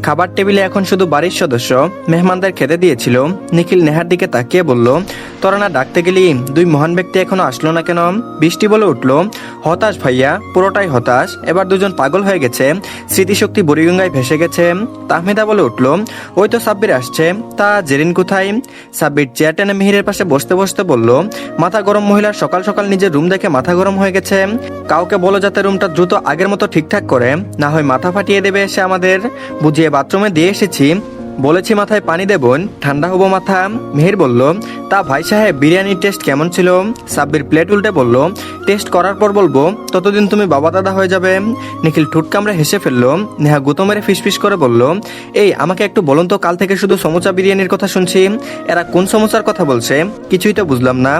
খাবার টেবিলে এখন শুধু বাড়ির সদস্য মেহমানদের খেতে দিয়েছিল। নিখিল নেহার দিকে তাকিয়ে বলল, তোরা না ডাকতে গেলি, দুই মহান ব্যক্তি এখনো আসলো না কেন? বৃষ্টি বলে উঠল, হতাশ ভাইয়া, পুরোটাই হতাশ। এবার দুজন পাগল হয়ে গেছে, স্মৃতিশক্তি বুড়িগঙ্গায় ভেসে গেছে। তাহমিদা বলে উঠল, ওই তো সাব্বির আসছে, তা জেরিন কোথায়? সাব্বির চেয়ার টেনে মিহিরের পাশে বসতে বসতে বলল, মাথা গরম মহিলার সকাল সকাল নিজের রুম দেখে মাথা গরম হয়ে গেছে। কাউকে বলো যাতে রুমটা দ্রুত আগের মতো ঠিকঠাক করে, না হয় মাথা ফাটিয়ে দেবে এসে আমাদের। বুঝিয়ে বাথরুমে দিয়ে এসেছি, বলেছি মাথায় পানি দেবন, ঠান্ডা হবো মাথা। মিহির বলল, তা ভাই সাহেব বিরিয়ানির টেস্ট কেমন ছিল? সাব্বির প্লেট উল্টে বলল, টেস্ট করার পর বলবো, ততদিন তুমি বাবা দাদা হয়ে যাবে। নিখিল ঠুট কামড়ে হেসে ফেললো। নেহা গুতো মেরে ফিসফিস করে বলল, এই আমাকে একটু বলুন তো, কাল থেকে শুধু সমুচা বিরিয়ানির কথা শুনছি, এরা কোন সমুচার কথা বলছে? কিছুই তো বুঝলাম না।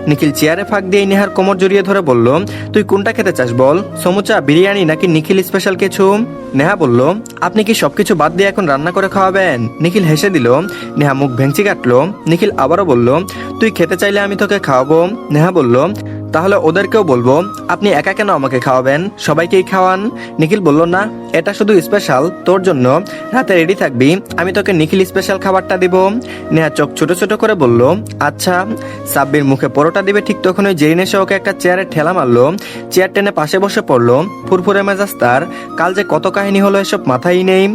নিখিল চেয়ারে ফাঁক দিয়ে নেহার কোমর জড়িয়ে ধরে বলল, তুই কোনটা খেতে চাস বল, সমুচা বিরিয়ানি নাকি নিখিল স্পেশাল কিছু? নেহা বলল, আপনি কি সবকিছু বাদ দিয়ে এখন রান্না করে খাওয়াবেন? নিখিল হেসে দিল। নেহা মুখ ভেঙচি কাটলো। নিখিল আবারও বলল, তুই খেতে চাইলে আমি তোকে খাওয়াবো। নেহা বলল, তাহলে ওদেরকেও বলবো, আপনি একা কেন আমাকে খাওয়াবেন, সবাইকেই খাওয়ান। নিখিল বলল, না, এটা শুধু স্পেশাল তোর জন্য, রাতে রেডি থাকবি, আমি তোকে নিখিল স্পেশাল খাবারটা দিব। নেহা চোখ ছোট ছোট করে বলল, আচ্ছা। সাব্বির মুখে পরোটা দিবে ঠিক তখন ওই জেরিন এসে ওকে একটা চেয়ারে ঠেলা মারলো। চেয়ার টেনে পাশে বসে পড়লো। ফুরফুরে মেজাজ তার, কাল যে কত কাহিনী হলো এসব মাথায় নেই।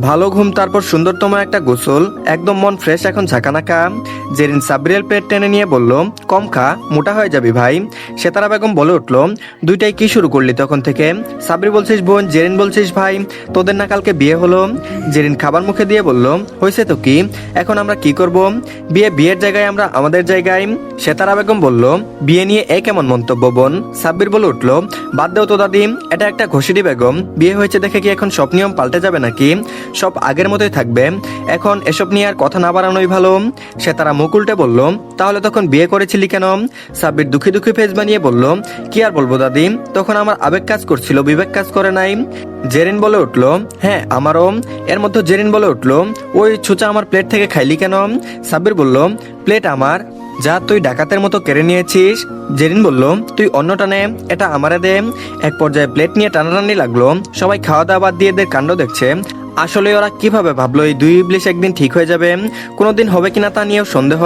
ভালো ঘুম, তারপর সুন্দরতম একটা গোসল, একদম মন ফ্রেশ এখন ঝাঁকানাকা। জেরিন সাব্বিরের প্লেট টেনে নিয়ে বলল, কম খা, মোটা হয়ে যাবি ভাই। সেতারা বেগম বলে উঠল, দুইটাই কি শুরু করলি তখন থেকে? সাব্বির বলছিস বোন, জেরিন বলছিস ভাই, তোদের না কালকে বিয়ে হলো? জেরিন খাবার মুখে দিয়ে বলল, হয়েছে তো কি, এখন আমরা কি করব? বিয়ের জায়গায় আমরা আমাদের জায়গায়। সেতারা বেগম বলল, বিয়ে নিয়ে এ কেমন মন্তব্য বোন? সাব্বির বলে উঠল, বাদ দেও তো দাদি, এটা একটা ঘষিটি বেগম, বিয়ে হয়েছে দেখে কি এখন সব নিয়ম পাল্টে যাবে নাকি? সব আগের মতোই থাকবে, এখন এসব নিয়ে আর কথা না বাড়ানোই ভালো। সে তারা মুখ উল্টে বলল, তাহলে তখন বিয়ে করেছিলি কেন? সাব্বির দুঃখী দুঃখী ফেস বানিয়ে বলল, কি আর বলবো দাদি, তখন আমার আবেগ কাজ করছিল, বিবেক কাজ করে নাই। জেরিন বলে উঠল, হ্যাঁ আমারও। এর মধ্যে জেরিন বলে উঠল, ওই ছুঁচা আমার প্লেট থেকে খাইলি কেন? সাব্বির বলল, প্লেট আমার, যা তুই ডাকাতের মতো কেড়ে নিয়েছিস। জেরিন বলল, তুই অন্যটা নে, এটা আমারে দে। এক পর্যায়ে প্লেট নিয়ে টানাটানি লাগলো। সবাই খাওয়া দাওয়া বাদ দিয়ে এদের কাণ্ড দেখছে। আসলে ওরা কিভাবে ভাবলো এই দুই ইবলিশ একদিন ঠিক হয়ে যাবে, কোনোদিন হবে কিনা তা নিয়েও সন্দেহ।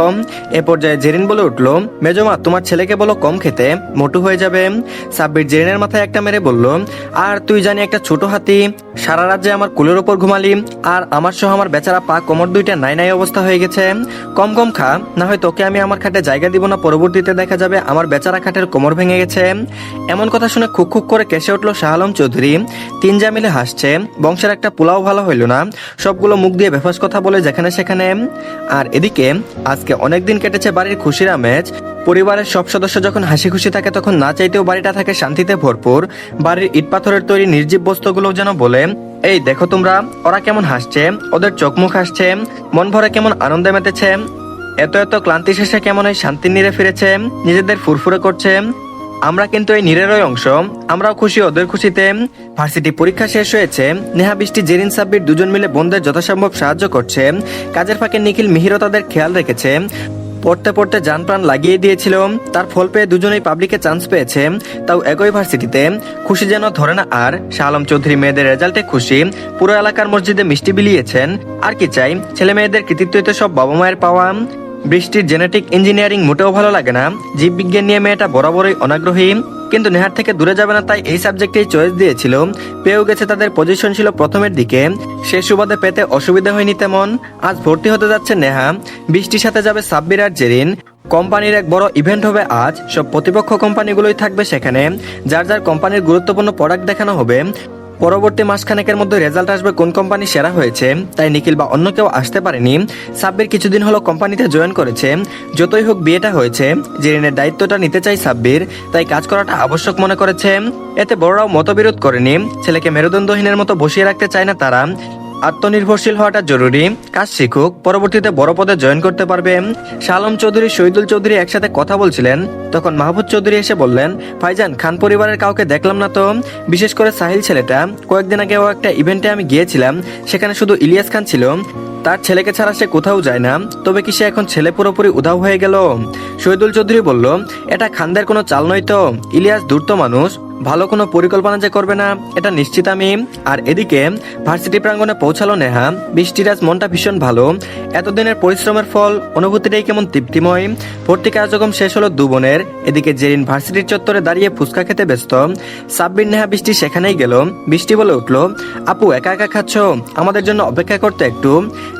এ পর্যায়ে জেরিন বলে উঠল, মেজমা তোমার ছেলেকে বলো কম খেতে, মোটু হয়ে যাবে। সাব্বির জেরিনের মাথায় একটা মেরে বলল, আর তুই জানি একটা ছোট হাতি, সারা রাজ্যে আমার কুলের ওপর ঘুমালি, আর আমার সহ আমার বেচারা পা কোমর দুইটা নাই নাই অবস্থা হয়ে গেছে। কম কম খা, না হয় তোকে আমি আমার খাটে জায়গা দিব না, পরবর্তীতে দেখা যাবে আমার বেচারা খাটের কোমর ভেঙে গেছে। এমন কথা শুনে খুক খুক করে কেসে উঠল শাহ আলম চৌধুরী। তিনজা মিলে হাসছে, বংশের একটা পোলাও ভালো হইল না, সবগুলো মুখ দিয়ে বেফাস কথা বলে যেখানে সেখানে। আর এদিকে আজকে অনেকদিন কেটেছে বাড়ির খুশির আমেজ। পরিবারের সব সদস্য যখন হাসি খুশি থাকে তখন না চাইতেও বাড়িটা থাকে শান্তিতে ভরপুর। বাড়ির ইট পাথরের তৈরি নির্জীব বস্তুগুলো যেন বলে, এই দেখো তোমরা, ওরা কেমন হাসছে, ওদের চোখ মুখ হাসছে, মন ভরে কেমন আনন্দে মেতেছে, এত এত ক্লান্তি শেষে কেমন এই শান্তির নীড়ে ফিরেছে, নিজেদের ফুরফুরে করছে। আমরা কিন্তু এই নীড়েরই অংশ, আমরাও খুশি ওদের খুশিতে। ভার্সিটি পরীক্ষা শেষ হয়েছে। নেহা, বৃষ্টি, জেরিন, সাব্বির দুজন মিলে বোনদের যথাসম্ভব সাহায্য করছে। কাজের ফাঁকে নিখিল, মিহিরও তাদের খেয়াল রেখেছে। পড়তে পড়তে জান প্রাণ লাগিয়ে দিয়েছিল, তার ফল পেয়ে দুজনেই পাবলিকে চান্স পেয়েছে, তাও একই ভার্সিটিতে। খুশি যেন ধরে না আর। শাহ আলম চৌধুরী মেয়েদের রেজাল্টে খুশি, পুরো এলাকার মসজিদে মিষ্টি বিলিয়েছেন। আর কি চাই, ছেলে মেয়েদের কৃতিত্বই তো সব বাবা মায়ের পাওয়া। বৃষ্টির জেনেটিক ইঞ্জিনিয়ারিং মোটেও ভালো লাগে না, জীববিজ্ঞান নিয়ে মেয়েটা বরাবরই অনাগ্রহী, কিন্তু নেহার থেকে দূরে যাবে না তাই এই সাবজেক্টেই চয়েস দিয়েছিল। পেয়েও গেছে, তাদের পজিশন ছিল প্রথমের দিকে, সে সুবাদে পেতে অসুবিধা হয়নি তেমন। আজ ভর্তি হতে যাচ্ছে নেহা, বৃষ্টির সাথে যাবে সাব্বির আর জেরিন। কোম্পানির এক বড় ইভেন্ট হবে আজ, সব প্রতিপক্ষ কোম্পানিগুলোই থাকবে সেখানে, যার যার কোম্পানির গুরুত্বপূর্ণ প্রোডাক্ট দেখানো হবে। পরবর্তী মাসখানেকের মধ্যে রেজাল্ট আসবে কোন কোম্পানি সেরা হয়েছে, তাই নিখিল বা অন্য কেউ আসতে পারেনি। সাব্বির কিছুদিন হলো কোম্পানিতে জয়েন করেছে। যতই হোক বিয়েটা হয়েছে, জেরিনের দায়িত্বটা নিতে চাই সাব্বির, তাই কাজ করাটা আবশ্যক মনে করেছে। এতে বড়রাও মতবিরোধ করেনি, ছেলেকে মেরুদণ্ডহীনের মতো বসিয়ে রাখতে চায় না তারা। আত্মনির্ভরশীল হওয়াটা জরুরি, কাজ শিখুক, পরবর্তীতে বড় পদে জয়েন করতে পারবে। শাহ আলম চৌধুরী, শহীদুল চৌধুরী একসাথে কথা বলছিলেন, তখন মাহবুব চৌধুরী এসে বললেন, ভাইজান, খান পরিবারের কাউকে দেখলাম না তো, বিশেষ করে সাহিল ছেলেটা। কয়েকদিন আগে ও একটা ইভেন্টে আমি গিয়েছিলাম, সেখানে শুধু ইলিয়াস খান ছিল, তার ছেলেকে ছাড়া সে কোথাও যায় না, তবে কি সে এখন ছেলে পুরোপুরি উধাও হয়ে গেল? শহীদুল চৌধুরী বলল, এটা খানদের কোনো চাল নয় তো, ইলিয়াস ধূর্ত মানুষ, ভালো কোনো পরিকল্পনা যে করবে না এটা নিশ্চিত আমি। আর এদিকে ভার্সিটি প্রাঙ্গণে পৌঁছালো নেহা। বৃষ্টির আজ মনটা ভীষণ ভালো। এতদিনের পরিশ্রমের ফল, অনুভূতিটাই কেমন তৃপ্তিময়। ভর্তি কার্যক্রম শেষ হলো দু বোনের। এদিকে জেরিন ভার্সিটির চত্বরে দাঁড়িয়ে ফুচকা খেতে ব্যস্ত। সাব্বির, নেহা, বৃষ্টি সেখানেই গেল। বৃষ্টি বলে উঠল, আপু একা একা খাচ্ছ, আমাদের জন্য অপেক্ষা করতে একটু।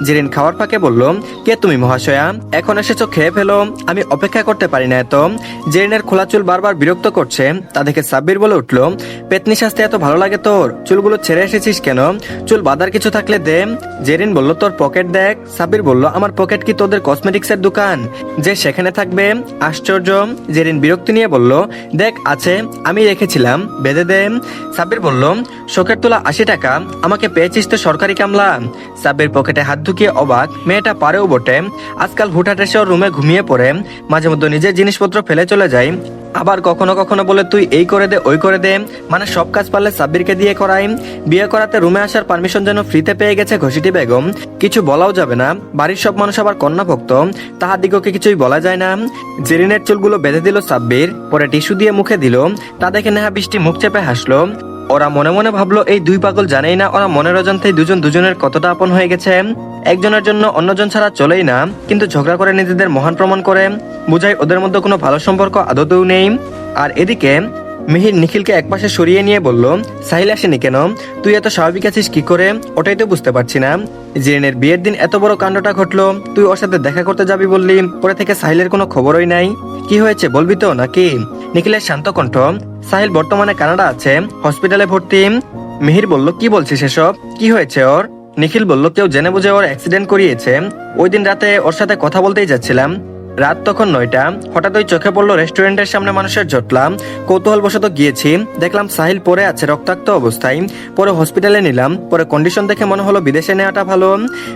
জেরিন খাওয়ার ফাঁকে বলল, কে তুমি মহাশয়া, এখন এসেছো, খেয়ে ফেলো, আমি অপেক্ষা করতে পারি না এত। জেরিনের খোলা চুল বারবার বিরক্ত করছে। তা দেখে সাব্বির বলে উঠল, পেতনি সাজতে এত ভালো লাগে তোর, চুলগুলো ছেড়ে এসেছিস কেন? চুল বাঁধার কিছু থাকলে দে। জেরিন বলল, তোর পকেট দেখ। সাব্বির বলল, আমার পকেট কি তোদের কসমেটিক্সের দোকান যে সেখানে থাকবে? আশ্চর্য। জেরিন বিরক্তি নিয়ে বলল, দেখ আছে, আমি রেখেছিলাম, বেঁধে দে। সাব্বির বলল, শোকের তোলা 80 টাকা, আমাকে পেয়েছিস তো সরকারি কামলা। সাব্বির পকেটে হাত ঢুকিয়ে অবাক, মেয়েটা পারেও বটে। আজকাল হুটহাট এসে ওর রুমে ঘুমিয়ে পড়ে, মাঝে মধ্যে নিজের জিনিসপত্র ফেলে চলে যায়, আবার কখনো কখনো বলে তুই এই করে দে ওই করে দে, মানে সব কাজ পারলে সাব্বিরকে দিয়ে করাই। বিয়ে করাতে রুমে আসার পারমিশন যেন ফ্রিতে পেয়ে গেছে ঘসিটি বেগম। কিছু বলাও যাবে না, বাড়ির সব মানুষ আবার কন্যা ভক্ত, তাহাদিগকে কিছুই বলা যায় না। জেরিনের চুলগুলো বেঁধে দিল সাব্বির, পরে টিস্যু দিয়ে মুখে দিল। তা দেখে নেহা বৃষ্টি মুখ চেপে হাসলো। ওরা মনে মনে ভাবলো, এই দুই পাগল জানেই না ওরা মনের অজান্তেই দুজন দুজনের কতটা আপন হয়ে গেছে। একজনের জন্য অন্যজন ছাড়া চলেই না, কিন্তু ঝগড়া করে নিজেদের মহান প্রমাণ করে, বুঝায় ওদের মধ্যে কোনো ভালো সম্পর্ক আদতেও নেই। আর এদিকে মিহির নিখিলকে একপাশে সরিয়ে নিয়ে বলল, সাহিল আসেনি কেন? তুই এত স্বাভাবিক আছিস কি করে, ওটাই তো বুঝতে পারছি না। জেরিনের বিয়ের দিন এত বড় কাণ্ডটা ঘটলো, তুই ওর সাথে দেখা করতে যাবি বললি, পরে থেকে সাহিলের কোনো খবরই নাই। কি হয়েছে বলবি তো নাকি? নিখিলের শান্ত কণ্ঠ, সাহিল বর্তমানে কানাডা আছে, হসপিটালে ভর্তি। মিহির বলল, কি বলছিস এসব, কি হয়েছে ওর? নিখিল বলল, কেউ জেনে বুঝে ওর অ্যাক্সিডেন্ট করিয়েছে। ওই দিন রাতে ওর সাথে কথা বলতেই যাচ্ছিলাম, রাত তখন 9টা, হঠাৎ ওই চোখে পড়লো রেস্টুরেন্টের সামনে মানুষের জটলাম, কৌতূহলবশত গিয়েছি, দেখলাম সাহিল পড়ে আছে রক্তাক্ত অবস্থায়, পরে হসপিটালে নিলাম, পরে কন্ডিশন দেখে মনে হলো বিদেশে নেওয়াটা ভালো।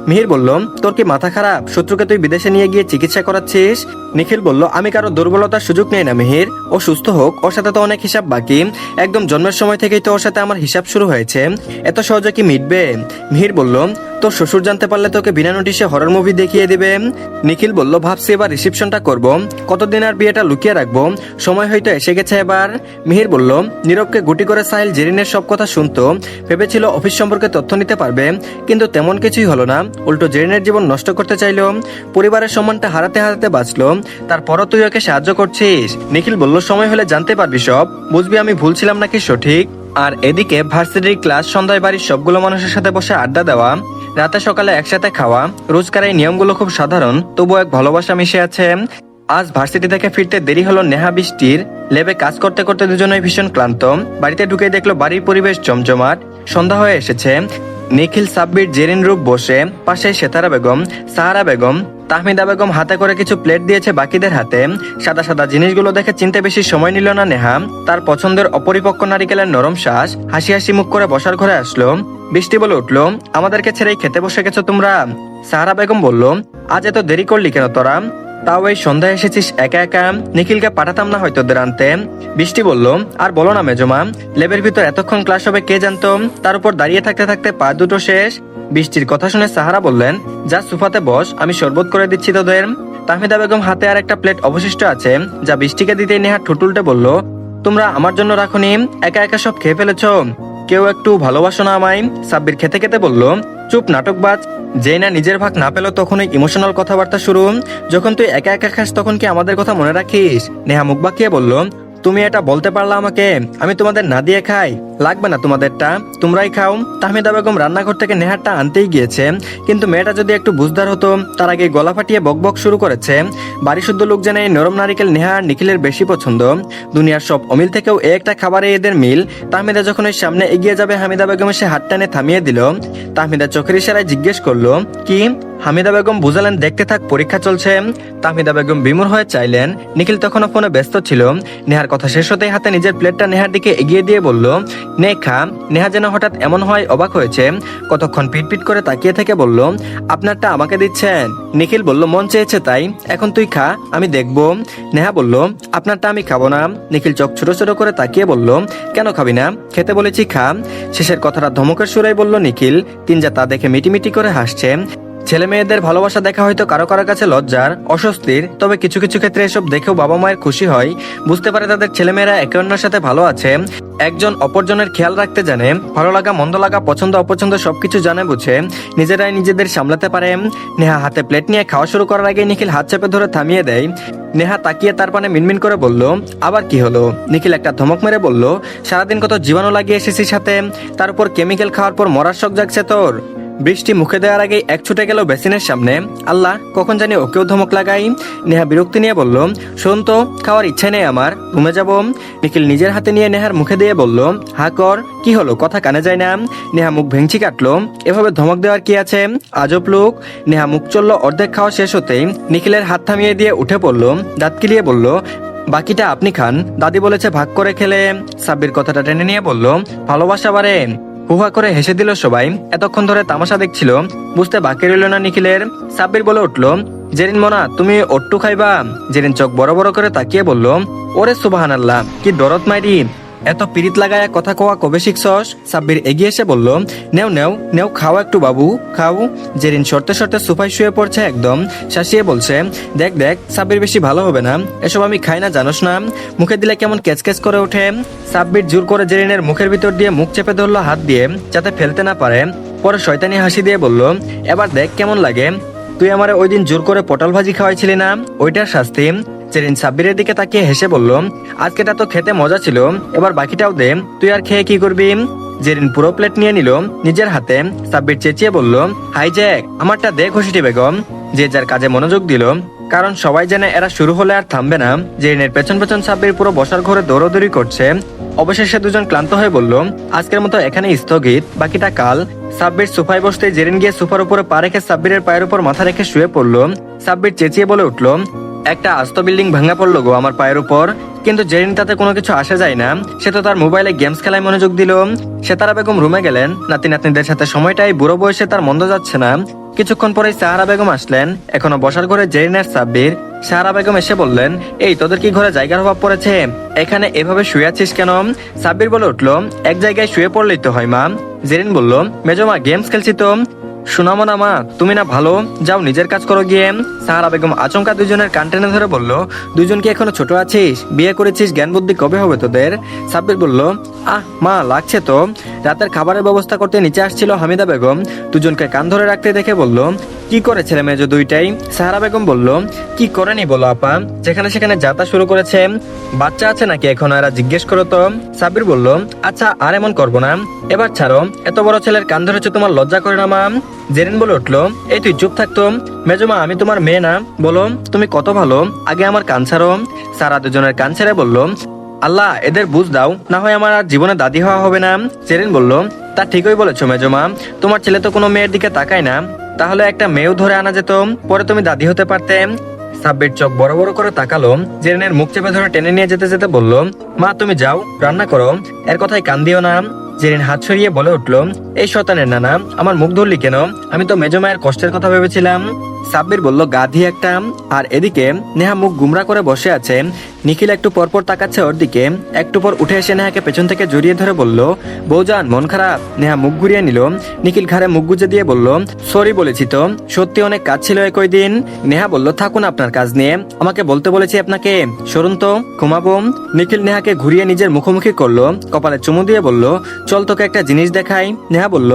মিহির বলল, তোর কি মাথা খারাপ, শত্রুকে তুই বিদেশে নিয়ে গিয়ে চিকিৎসা করাচ্ছিস? নিখিল বলল, আমি কারো দুর্বলতার সুযোগ নেই না মিহির, ও সুস্থ হোক, ওর সাথে তো অনেক হিসাব বাকি, একদম জন্মের সময় থেকেই তো ওর সাথে আমার হিসাব শুরু হয়েছে, এত সহজে কি মিটবে? মিহির বলল, তোর শ্বশুর জানতে পারলে তোকে বিনা নোটিশে হরর মুভি দেখিয়ে দিবে। নিখিল বলল, ভাবছি এবার রিসেপশনটা করব, কতদিন আর বিয়েটা লুকিয়ে রাখবো, সময় হয়তো এসে গেছে এবার। মিহির বলল, নীরবকে গুটি করে সাহিল জেরিনের সব কথা শুনতো, ভেবেছিল অফিস সম্পর্কে তথ্য নিতে পারবে, কিন্তু তেমন কিছুই হলো না, উল্টো জেরিনের জীবন নষ্ট করতে চাইলো, পরিবারের সম্মানটা হারাতে হারাতে বাঁচলো, তারপরও তুই ওকে সাহায্য করছিস। নিখিল বলল, সময় হলে জানতে পারবি সব, বুঝবি আমি ভুলছিলাম নাকি সঠিক। আর এদিকে ভার্সিটির ক্লাস, সন্ধ্যায় বাড়ির সবগুলো মানুষের সাথে বসে আড্ডা দেওয়া, রাতে সকালে একসাথে খাওয়া, রোজকার এই নিয়মগুলো খুব সাধারণ, তবুও এক ভালোবাসা মিশে আছে। আজ ভার্সিটি থেকে ফিরতে দেরি হলো নেহা বৃষ্টির। ল্যাবে কাজ করতে করতে দুজনেই ভীষণ ক্লান্ত। বাড়িতে ঢুকে দেখলো বাড়ির পরিবেশ জমজমাট, সন্ধ্যা হয়ে এসেছে। নিখিল, সাব্বির, জেরিন রূপ বসে, পাশে সেতারা বেগম, সাহারা বেগম, তাহমিদা বেগম হাতে করে কিছু প্লেট দিয়েছে বাকিদের হাতে। সাদা সাদা জিনিসগুলো দেখে চিনতে বেশি সময় নিল না নেহা। তার পছন্দের অপরিপক্ক নারিকেলের নরম শ্বাস, হাসি হাসি মুখ করে বসার ঘরে আসলো। বৃষ্টি বলে উঠলো, আমাদেরকে ছেড়েই খেতে বসে গেছো তোমরা? সাহারা বেগম বলল, আজ এত দেরি করলি কেন তোরা? তাও এই সন্ধ্যায় এসেছিস একা একা, নিখিলকে পাঠাতাম না হয়তো ওদের আনতে। বৃষ্টি বলল, আর বলো না মেজমা, লেবের ভিতর এতক্ষণ ক্লাস হবে কে জানতো, তার উপর দাঁড়িয়ে থাকতে থাকতে পা দুটো শেষ। বৃষ্টির কথা শুনে সাহারা বললেন, যা সোফাতে বস, আমি শরবত করে দিচ্ছি তোদের। তাহমিদা বেগম হাতে আর একটা প্লেট অবশিষ্ট আছে, যা বৃষ্টিকে দিতেই নেহা ঠুটুলটে বলল, তোমরা আমার জন্য রাখোনি, একা একা সব খেয়ে ফেলেছো, কেউ একটু ভালোবাসো না আমায়? সাব্বির খেতে খেতে বলল, চুপ নাটকবাজ। যেই না নিজের ভাগ না পেল তখনই ইমোশনাল কথাবার্তা শুরু, যখন তুই একা একা খাস তখন কি আমাদের কথা মনে রাখিস? নেহা মুখ বাঁকিয়ে বলল, তুমি এটা বলতে পারলা আমাকে, আমি তোমাদের না দিয়ে খাই? লাগবে না তোমাদেরটা, তোমরাই খাও। তাহমিদা বেগম রান্নাঘর থেকে নেহারটা আনতেই গিয়েছে, কিন্তু মেয়েটা যদি একটু বুঝদার হতো, তার আগে গলা ফাটিয়ে বকবক শুরু করেছে। বাড়ি শুদ্ধ লোক জানে এই নরম নারিকেল নেহা আর নিখিলের বেশি পছন্দ। দুনিয়ার সব অমিল থেকেও একটা খাবারে এদের মিল। তাহমিদা যখন ওই সামনে এগিয়ে যাবে, হামিদা বেগম সে হাত টানে থামিয়ে দিল। তাহমিদা চোখের ইশারায় জিজ্ঞেস করলো, কি? হামিদা বেগম বুঝালেন, দেখতে থাক, পরীক্ষা চলছে। তাহমিদা বেগম বিমূঢ় হয়ে চাইলেন। নিখিল তখনও ফোনে ব্যস্ত ছিল। নেহার কথা শেষ হতেই হাতে নিজের প্লেটটা নেহার দিকে এগিয়ে দিয়ে বলল, নে খা। নেহা যেন হঠাৎ এমন হয় অবাক হয়েছে, কতক্ষণ পিটপিট করে তাকিয়ে থেকে বলল, আপনারটা আমাকে দিচ্ছেন? নিখিল বলল, মন চেয়েছে তাই, এখন তুই খা, আমি দেখব। নেহা বলল, আপনারটা আমি খাবো না। নিখিল চোখ ছোট ছোট করে তাকিয়ে বলল, কেন খাবি না? খেতে বলেছি খা। শেষের কথাটা ধমকের সুরাই বলল নিখিল। তিনজা তা দেখে মিটিমিটি করে হাসছে। ছেলে মেয়েদের ভালোবাসা দেখা হয়তো কারো কারো কাছে লজ্জার, অস্বস্তির, তবে কিছু কিছু ক্ষেত্রে এসব দেখেও বাবা মায়ের খুশি হয়, বুঝতে পারে তাদের ছেলেমেয়েরা একে অন্যের সাথে ভালো আছে, একজন অপরজনের খেয়াল রাখতে জানে, ভালো লাগা মন্দ লাগা পছন্দ অপছন্দ সবকিছু জানে বুঝে নিজেরাই নিজেদের সামলাতে পারে। নেহা হাতে প্লেট নিয়ে খাওয়া শুরু করার আগে নিখিল হাত চেপে ধরে থামিয়ে দেয়। নেহা তাকিয়ে তার পানে মিনমিন করে বলল, আবার কি হলো? নিখিল একটা ধমক মেরে বলল, সারাদিন কত জীবাণু লাগিয়ে এসেছিস সাথে, তার উপর কেমিক্যাল খাওয়ার পর মরার শখ জাগছে তোর। বৃষ্টি মুখে দেওয়ার আগেই এক ছুটে গেল বেসিনের সামনে। আল্লাহ, কখন জানি ওকেও ধমক লাগাই। নেহা বিরক্তি নিয়ে বলল, শোন তো, খাওয়ার ইচ্ছে নেই আমার, রুমে যাব। নিখিল নিজের হাতে নিয়ে নেহার মুখে দিয়ে বলল, হা কর। কি হলো, কথা কানে যায় না? নেহা মুখ ভেঙচি কাটলো। এভাবে ধমক দেওয়ার কি আছে, আজব লোক। নেহা মুখ চলল অর্ধেক খাওয়া শেষ হতেই নিখিলের হাত থামিয়ে দিয়ে উঠে পড়ল, দাঁত কিলিয়ে বলল, বাকিটা আপনি খান, দাদি বলেছে ভাগ করে খেলে। সাব্বির কথাটা টেনে নিয়ে বলল, ভালোবাসা বাড়ে। হুহা করে হেসে দিল সবাই। এতক্ষণ ধরে তামাশা দেখছিল, বুঝতে বাকি রইল না নিখিলের। সাব্বির বলে উঠল, জেরিন মোনা, তুমি ওট্টু খাইবা? জেরিন চোখ বড় বড় করে তাকিয়ে বলল, ওরে সুবহানাল্লাহ, কি দরদ মাইরি, এত পিরিত লাগায়া কথা কোয়া কবে শিখছস? সাব্বির এগিয়ে এসে বলল, নেও নেও নেও, খাও একটু বাবু, খাও। জেরিন সরতে সরতে সোফায় শুয়ে পড়ছে, একদম শাসিয়ে বলছে, দেখ দেখ সাব্বির, বেশি ভালো হবে না, এসব আমি খাই না জানোস না, মুখে দিলে কেমন ক্যাচক্যাচ করে ওঠে। সাব্বির জোর করে জেরিনের মুখের ভিতর দিয়ে মুখ চেপে ধরলো হাত দিয়ে, যাতে ফেলতে না পারে। পরে শয়তানি হাসি দিয়ে বলল, এবার দেখ কেমন লাগে, তুই আমারে ওই দিন জোর করে পটল ভাজি খাওয়াইছিলি না, ওইটার শাস্তি। জেরিন সাব্বিরের দিকে তাকিয়ে হেসে বলল, আজকেটা তো খেতে মজা ছিল, এবার বাকিটাও দে, তুই আর খেয়ে কি করবি? জেরিন পুরো প্লেট নিয়ে নিল নিজের হাতে। সাব্বির চেঁচিয়ে বলল, হাই জ্যাক, আমারটা দে ঘষিটি বেগম। যে যার কাজে মনোযোগ দিল, কারণ সবাই জানে এরা শুরু হলে আর থামবে না। জেরিনের পেছন পেছন সাব্বির পুরো বসার ঘরে দৌড়দৌড়ি করছে। অবশেষে দুজন ক্লান্ত হয়ে বলল, আজকের মতো এখানে স্থগিত, বাকিটা কাল। সাব্বির সোফায় বসতে জেরিন গিয়ে সোফার উপরে পা রেখে সাব্বিরের পায়ের উপর মাথা রেখে শুয়ে পড়ল। সাব্বির চেঁচিয়ে বলে উঠল, একটা আস্ত বিল্ডিং ভাঙা পড়লো গো আমার পায়ের উপর। কিন্তু জেরিন তাতে কোনো কিছু আসা যায় না, সে তো তার মোবাইলে গেমস খেলায় মনোযোগ দিল। সেতারা বেগম রুমে গেলেন, নাতি নাতনিদের সাথে সময়টাই বুড়ো বয়সে তার মন্দ যাচ্ছে না। কিছুক্ষণ পরেই সাহারা বেগম আসলেন, এখনো বসার ঘরে জেরিন আর সাব্বির। সাহারা বেগম এসে বললেন, এই তোদের কি ঘরে জায়গার অভাব পড়েছে, এখানে এভাবে শুয়ে আছিস কেন? সাব্বির বলে উঠল, এক জায়গায় শুয়ে পড়লেই তো হয় মা। জেরিন বলল, মেজমা গেমস খেলছি তো। শোনামো না মা, তুমি না ভালো, যাও নিজের কাজ করো গিয়ে। সাহারা বেগম আচমকা দুজনের কান টেনে ধরে বলল, দুজন কি এখনো ছোট আছিস, বিয়ে করেছিস, জ্ঞান বুদ্ধি কবে হবে তোদের? সাব্বির বলল, আহ মা, লাগছে তো। রাতের খাবারের ব্যবস্থা করতে নিচে আসছিল হামিদা বেগম, দুজনকে কান ধরে রাখতে দেখে বলল, কি করে ছেলে মেয়ে যে দুইটাই? সাহারা বেগম বলল, কি করেনি বলো আপা, যেখানে সেখানে যাতা শুরু করেছে, বাচ্চা আছে নাকি এখন, এরা জিজ্ঞেস করো তো। সাব্বির বলল, আচ্ছা আর এমন করবো না, এবার ছাড়ো, এত বড় ছেলের কান ধরেছে, তোমার লজ্জা করে না মা? জেরিন বলে উঠলো, এই তুই চুপ থাকতো, মেজমা আমি তোমার মেয়ে না, বলো তুমি কত ভালো, আগে আমার কান ছাড়ো। সারা দুজনের কান ছেড়ে বলল, আল্লাহ এদের বুঝ দাও, না হয় আমার আর জীবনে দাদি হওয়া হবে না। জেরিন বলল, তা ঠিকই বলেছো মেজমা, তোমার ছেলে তো কোনো মেয়ের দিকে তাকায় না, তাহলে একটা মেয়েও ধরে আনা যেত, পরে তুমি দাদি হতে পারতে। সাব্বির চোখ বড় বড় করে তাকালো, জেরিনের মুখ চেপে ধরে টেনে নিয়ে যেতে যেতে বলল, মা তুমি যাও রান্না করো, এর কথায় কান দিও না। জেরিন হাত সরিয়ে বলে উঠলো, এই শয়তানের নানা, আমার মুখ ধরলি কেন, আমি তো মেজমায়ের কষ্টের কথা ভেবেছিলাম। সাব্বির বলল, গাধি একটা। আর এদিকে নেহা মুখ গুমরা করে বসে আছে। নিখিল একটু পরপর তাকাচ্ছে ওর দিকে, একটু পর উঠে এসে নেহাকে পেছন থেকে জড়িয়ে ধরে বলল, বউজান মন খারাপ? নেহা মুখ ঘুরিয়ে নিল, নিখিল ঘাড়ে মুখ গুজে দিয়ে বলল, সরি বলেছি তো, সত্যি অনেক কাজ ছিল একই দিন। নেহা বলল, থাকুন আপনার কাজ নিয়ে, আমাকে বলতে বলেছি আপনাকে, সরুন তো ঘুমাবো। নিখিল নেহাকে ঘুরিয়ে নিজের মুখোমুখি করলো, কপালে চুমু দিয়ে বলল, চল তোকে একটা জিনিস দেখাই। নেহা বলল,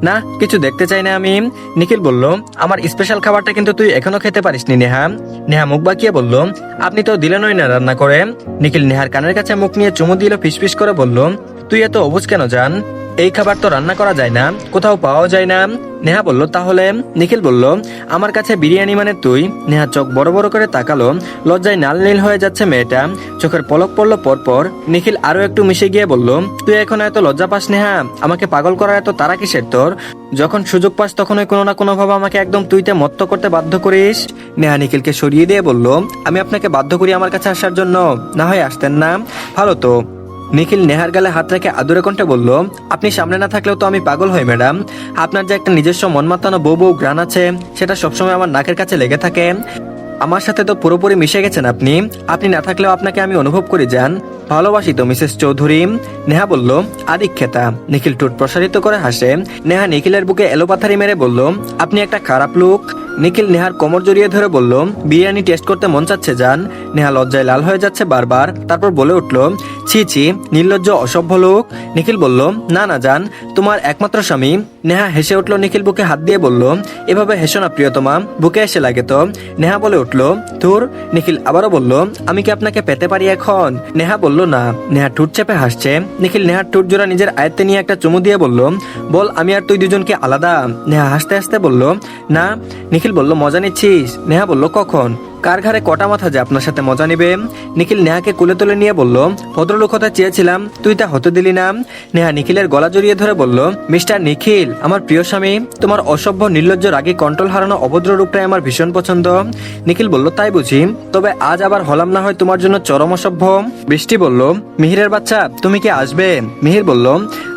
না কিছু দেখতে চাই না আমি। নিখিল বলল, আমার স্পেশাল খাবারটা কিন্তু তুই এখনো খেতে পারিসনি নেহা। নেহা মুখ বাঁকিয়ে বলল, আপনি তো দিলেনই না রান্না করে। নিখিল নেহার কানের কাছে মুখ নিয়ে চুমু দিল, ফিসফিস করে বলল, তুই এত অবুঝ কেন জান, এই খাবার তো রান্না করা যায় না, কোথাও পাওয়া যায় না। নেহা বলল, তাহলে? নিখিল বলল, আমার কাছে বিরিয়ানি মানে তুই। নেহা চোখ বড় বড় করে তাকালো, লজ্জায় নাল নীল হয়ে যাচ্ছে মেয়েটা, চোখের পলক পড়লো পরপর। নিখিল আরো একটু মিশে গিয়ে বলল, তুই এখন এত লজ্জা পাস নেহা, আমাকে পাগল করার এত তারা কিসের তোর? যখন সুযোগ পাস তখনই কোনো না কোনো ভাবে আমাকে একদম তুইতে মত্ত করতে বাধ্য করিস। নেহা নিখিলকে সরিয়ে দিয়ে বলল, আমি আপনাকে বাধ্য করি আমার কাছে আসার জন্য, না হয় আসতেন না, ভালো তো। নিখিল নেহার গালে হাত রেখে আদুরে কণ্ঠে বলল, আপনি সামনে না থাকলেও তো আমি পাগল হই ম্যাডাম, আপনার যে একটা নিজস্ব মন মাতানো বউ বউ গ্রান আছে, সেটা সবসময় আমার নাকের কাছে লেগে থাকে। আমার সাথে তো পুরোপুরি মিশে গেছেন আপনি। আপনি না থাকলেও আপনাকে আমি অনুভব করে যান। ভালোবাসি তো মিসেস চৌধুরী। নেহা বলল, আদিক্ষেতা। নিখিল ঠোঁট প্রসারিত করে হাসে। নেহা নিখিলের বুকে এলোপাথারি মেরে বলল, আপনি একটা খারাপ লোক। নিখিল নেহার কোমর জড়িয়ে ধরে বলল, বিরিয়ানি টেস্ট করতে মন চাচ্ছে যান। নেহা লজ্জায় লাল হয়ে যাচ্ছে বারবার, তারপর বলে উঠল, ছি ছি, নির্লজ্জ অসভ্য লোক। নিখিল বলল, না না যান, তোমার একমাত্র স্বামী। নেহা হেসে উঠল। নিখিল বুকে হাত দিয়ে বলল, এভাবে হেসো না প্রিয়তমা, বুকে এসে লাগে তো। নেহা বলে উঠল, ধুর। নিখিল আবারও বলল, আমি কি আপনাকে পেতে পারি এখন? নেহা বলল, না। নেহা ঠোঁট চেপে হাসছে। নিখিল নেহার ঠোঁট জোড়া নিজের আয়ত্তে নিয়ে একটা চুমু দিয়ে বলল, বল আমি আর তুই দুজনকে আলাদা। নেহা হাসতে হাসতে বলল, না। নিখিল বলল, মজা নিচ্ছিস? নেহা বলল, কখন? কার ঘাড়ে কটা মাথা যে আপনার সাথে মজা নিবে? নিখিল নেহাকে কোলে তুলে নিয়ে বলল, ভদ্রলোক হতে চেয়েছিলাম, তুই তা হতে দিলি না। নেহা নিখিলের গলা জড়িয়ে ধরে বলল, মিস্টার নিখিল, আমার প্রিয় স্বামী, তোমার অসভ্য নির্লজ্জ রাগী কন্ট্রোল হারানো অভদ্র রূপটাই আমার ভীষণ পছন্দ। নিখিল বলল, তাই বুঝি? তবে আজ আবার হলাম না হয় তোমার জন্য চরম অসভ্য। বৃষ্টি বলল, মিহিরের বাচ্চা, তুমি কি আসবে? মিহির বলল,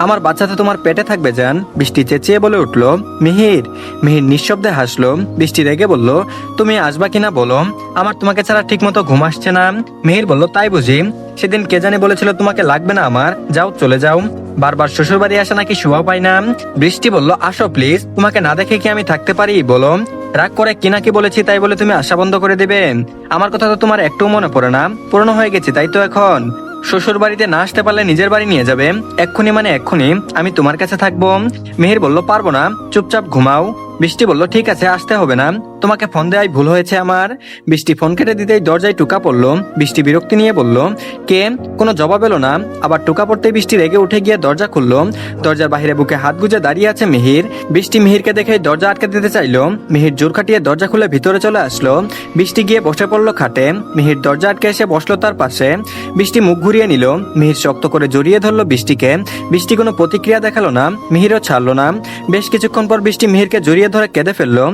আমার বাচ্চা তো তোমার পেটে থাকবে জান। বৃষ্টি চেঁচিয়ে বলে উঠল, মিহির। মিহির নিঃশব্দে হাসলো। বৃষ্টি রেগে বলল, তুমি আসবা কিনা বলো, আমার তোমাকে ছাড়া ঠিক মতো ঘুম আসছে না। মিহির বলল, তাই বুঝি? সেদিন কে জানি বলেছিল তোমাকে লাগবে না আমার, যাও চলে যাও। বারবার শ্বশুর বাড়ি আসা নাকি শোয়া পাই না। বৃষ্টি বলল, আসো প্লিজ, তোমাকে না দেখে কি আমি থাকতে পারি বলো? রাগ করে কি নাকি বলেছি তাই বলে তুমি আশা বন্ধ করে দেবে? আমার কথা তো তোমার একটু মনে পড়ে না? পুরনো হয়ে গেছি তাই তো এখন। শ্বশুর বাড়িতে না আসতে পারলে নিজের বাড়ি নিয়ে যাবে, এক্ষুনি মানে এক্ষুনি আমি তোমার কাছে থাকবো। মিহির বলল, পারবো না, চুপচাপ ঘুমাও। বৃষ্টি বলল, ঠিক আছে, আসতে হবে না, তোমাকে ফোন দেওয়াই ভুল হয়েছে আমার। বৃষ্টি ফোন কেটে দিতেই দরজায় টুকা পড়লো। বৃষ্টি বিরক্তি নিয়ে বলল, কে? কোনো জবাব এলো না। আবার টুকা পড়তে বৃষ্টি রেগে উঠে গিয়ে দরজা খুললো। দরজার বাইরে বুকে হাত গুজে দাঁড়িয়ে আছে মিহির। বৃষ্টি মিহিরকে দেখে দরজা আটকে দিতে চাইলো। মিহির জোর খাটিয়ে দরজা খুলে ভিতরে চলে আসলো। বৃষ্টি গিয়ে বসে পড়লো খাটে। মিহির দরজা আটকে এসে বসলো তার পাশে। বৃষ্টি মুখ ঘুরিয়ে নিল। মিহির শক্ত করে জড়িয়ে ধরলো বৃষ্টিকে। বৃষ্টি কোনো প্রতিক্রিয়া দেখালো না, মিহিরও ছাড়লো না। বেশ কিছুক্ষণ পর বৃষ্টি মিহিরকে জড়িয়ে ধরে কেঁদে ফেললো।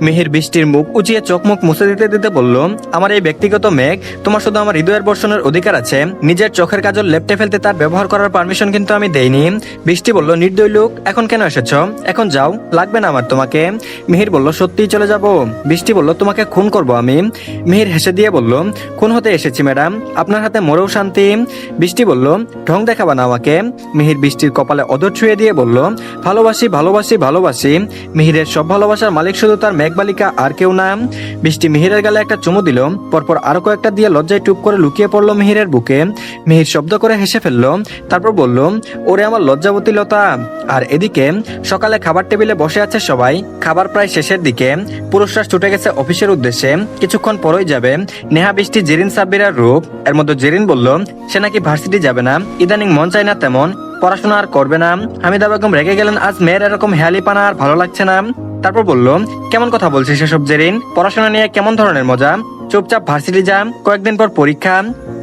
মিহির বৃষ্টির মুখ উঁচিয়ে চোখ মুখ মুছে দিতে দিতে বলল, আমার এই ব্যক্তিগত মেঘ, তোমার শুধু আমার হৃদয়ের বর্ষণের অধিকার আছে, নিজের চোখের কাজল লেপটে ফেলতে তার ব্যবহার করার পারমিশন কিন্তু আমি দেইনি। বৃষ্টি বলল, নির্দয় লোক, এখন কেন এসেছ? এখন যাও, লাগবে না আমার তোমাকে। মিহির বলল, সত্যিই চলে যাব? বৃষ্টি বলল, তোমাকে খুন করব আমি। মিহির হেসে দিয়ে বলল, খুন হতে এসেছি ম্যাডাম, আপনার হাতে মরেও শান্তি। বৃষ্টি বলল, ঢং দেখাবা না আমাকে। মিহির বৃষ্টির কপালে অদর ছুঁয়ে দিয়ে বলল, ভালোবাসি ভালোবাসি ভালোবাসি। মিহিরের সব ভালোবাসার মালিক শুধু তার মেঘবালিকা, আর কেউ না। বৃষ্টি মিহিরের গালে একটা চুমু দিল, পরপর আরো কয়েকটা দিয়ে লজ্জায় টুপ করে লুকিয়ে পড়লো মিহিরের বুকে। মিহির শব্দ করে হেসে ফেললো, তারপর বলল, ওরে আমার লজ্জাবতী লতা। আর এদিকে সকালে খাবার টেবিলে বসে আছে সবাই। খাবার প্রায় শেষের দিকে। পুরুষরা ছুটে গেছে অফিসের উদ্দেশ্যে, কিছুক্ষণ পরই যাবে। নেহা, বৃষ্টি, জেরিন, সাব্বিরার রূপ। এর মধ্যে জেরিন বলল, সে নাকি ভার্সিটি যাবে না, ইদানিং মন চায় না তেমন, পড়াশোনা আর করবে না। হামিদা বেগম রেগে গেলেন, আজ মেয়ের এরকম হেয়ালিপানা আর ভালো লাগছে না। তারপর বলল, কেমন কথা বলছিস সেসব জেরিন? পড়াশোনা নিয়ে কেমন ধরনের মজা? চুপচাপ ভার্সিটি যা, কয়েকদিন পর পরীক্ষা।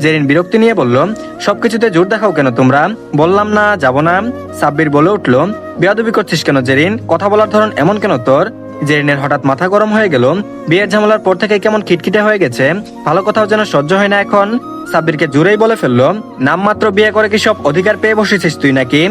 জেরিন বিরক্তি নিয়ে বলল, সবকিছুতে জোর দেখাও কেন তোমরা? বললাম না যাব না। সাব্বির বলে উঠল, বেয়াদবি করছিস কেন জেরিন? কথা বলার ধরন এমন কেন তোর? জেরিনের হঠাৎ মাথা গরম হয়ে গেল। বিয়ের ঝামেলার পর থেকে কেমন খিটখিটে হয়ে গেছে, ভালো কথাও যেন সহ্য হয় না এখন। সাব্বিরকে জোরেই বলে ফেললো, নামমাত্র বিয়ে করে কি সব অধিকার পেয়ে বসেছিস তুই নাকি?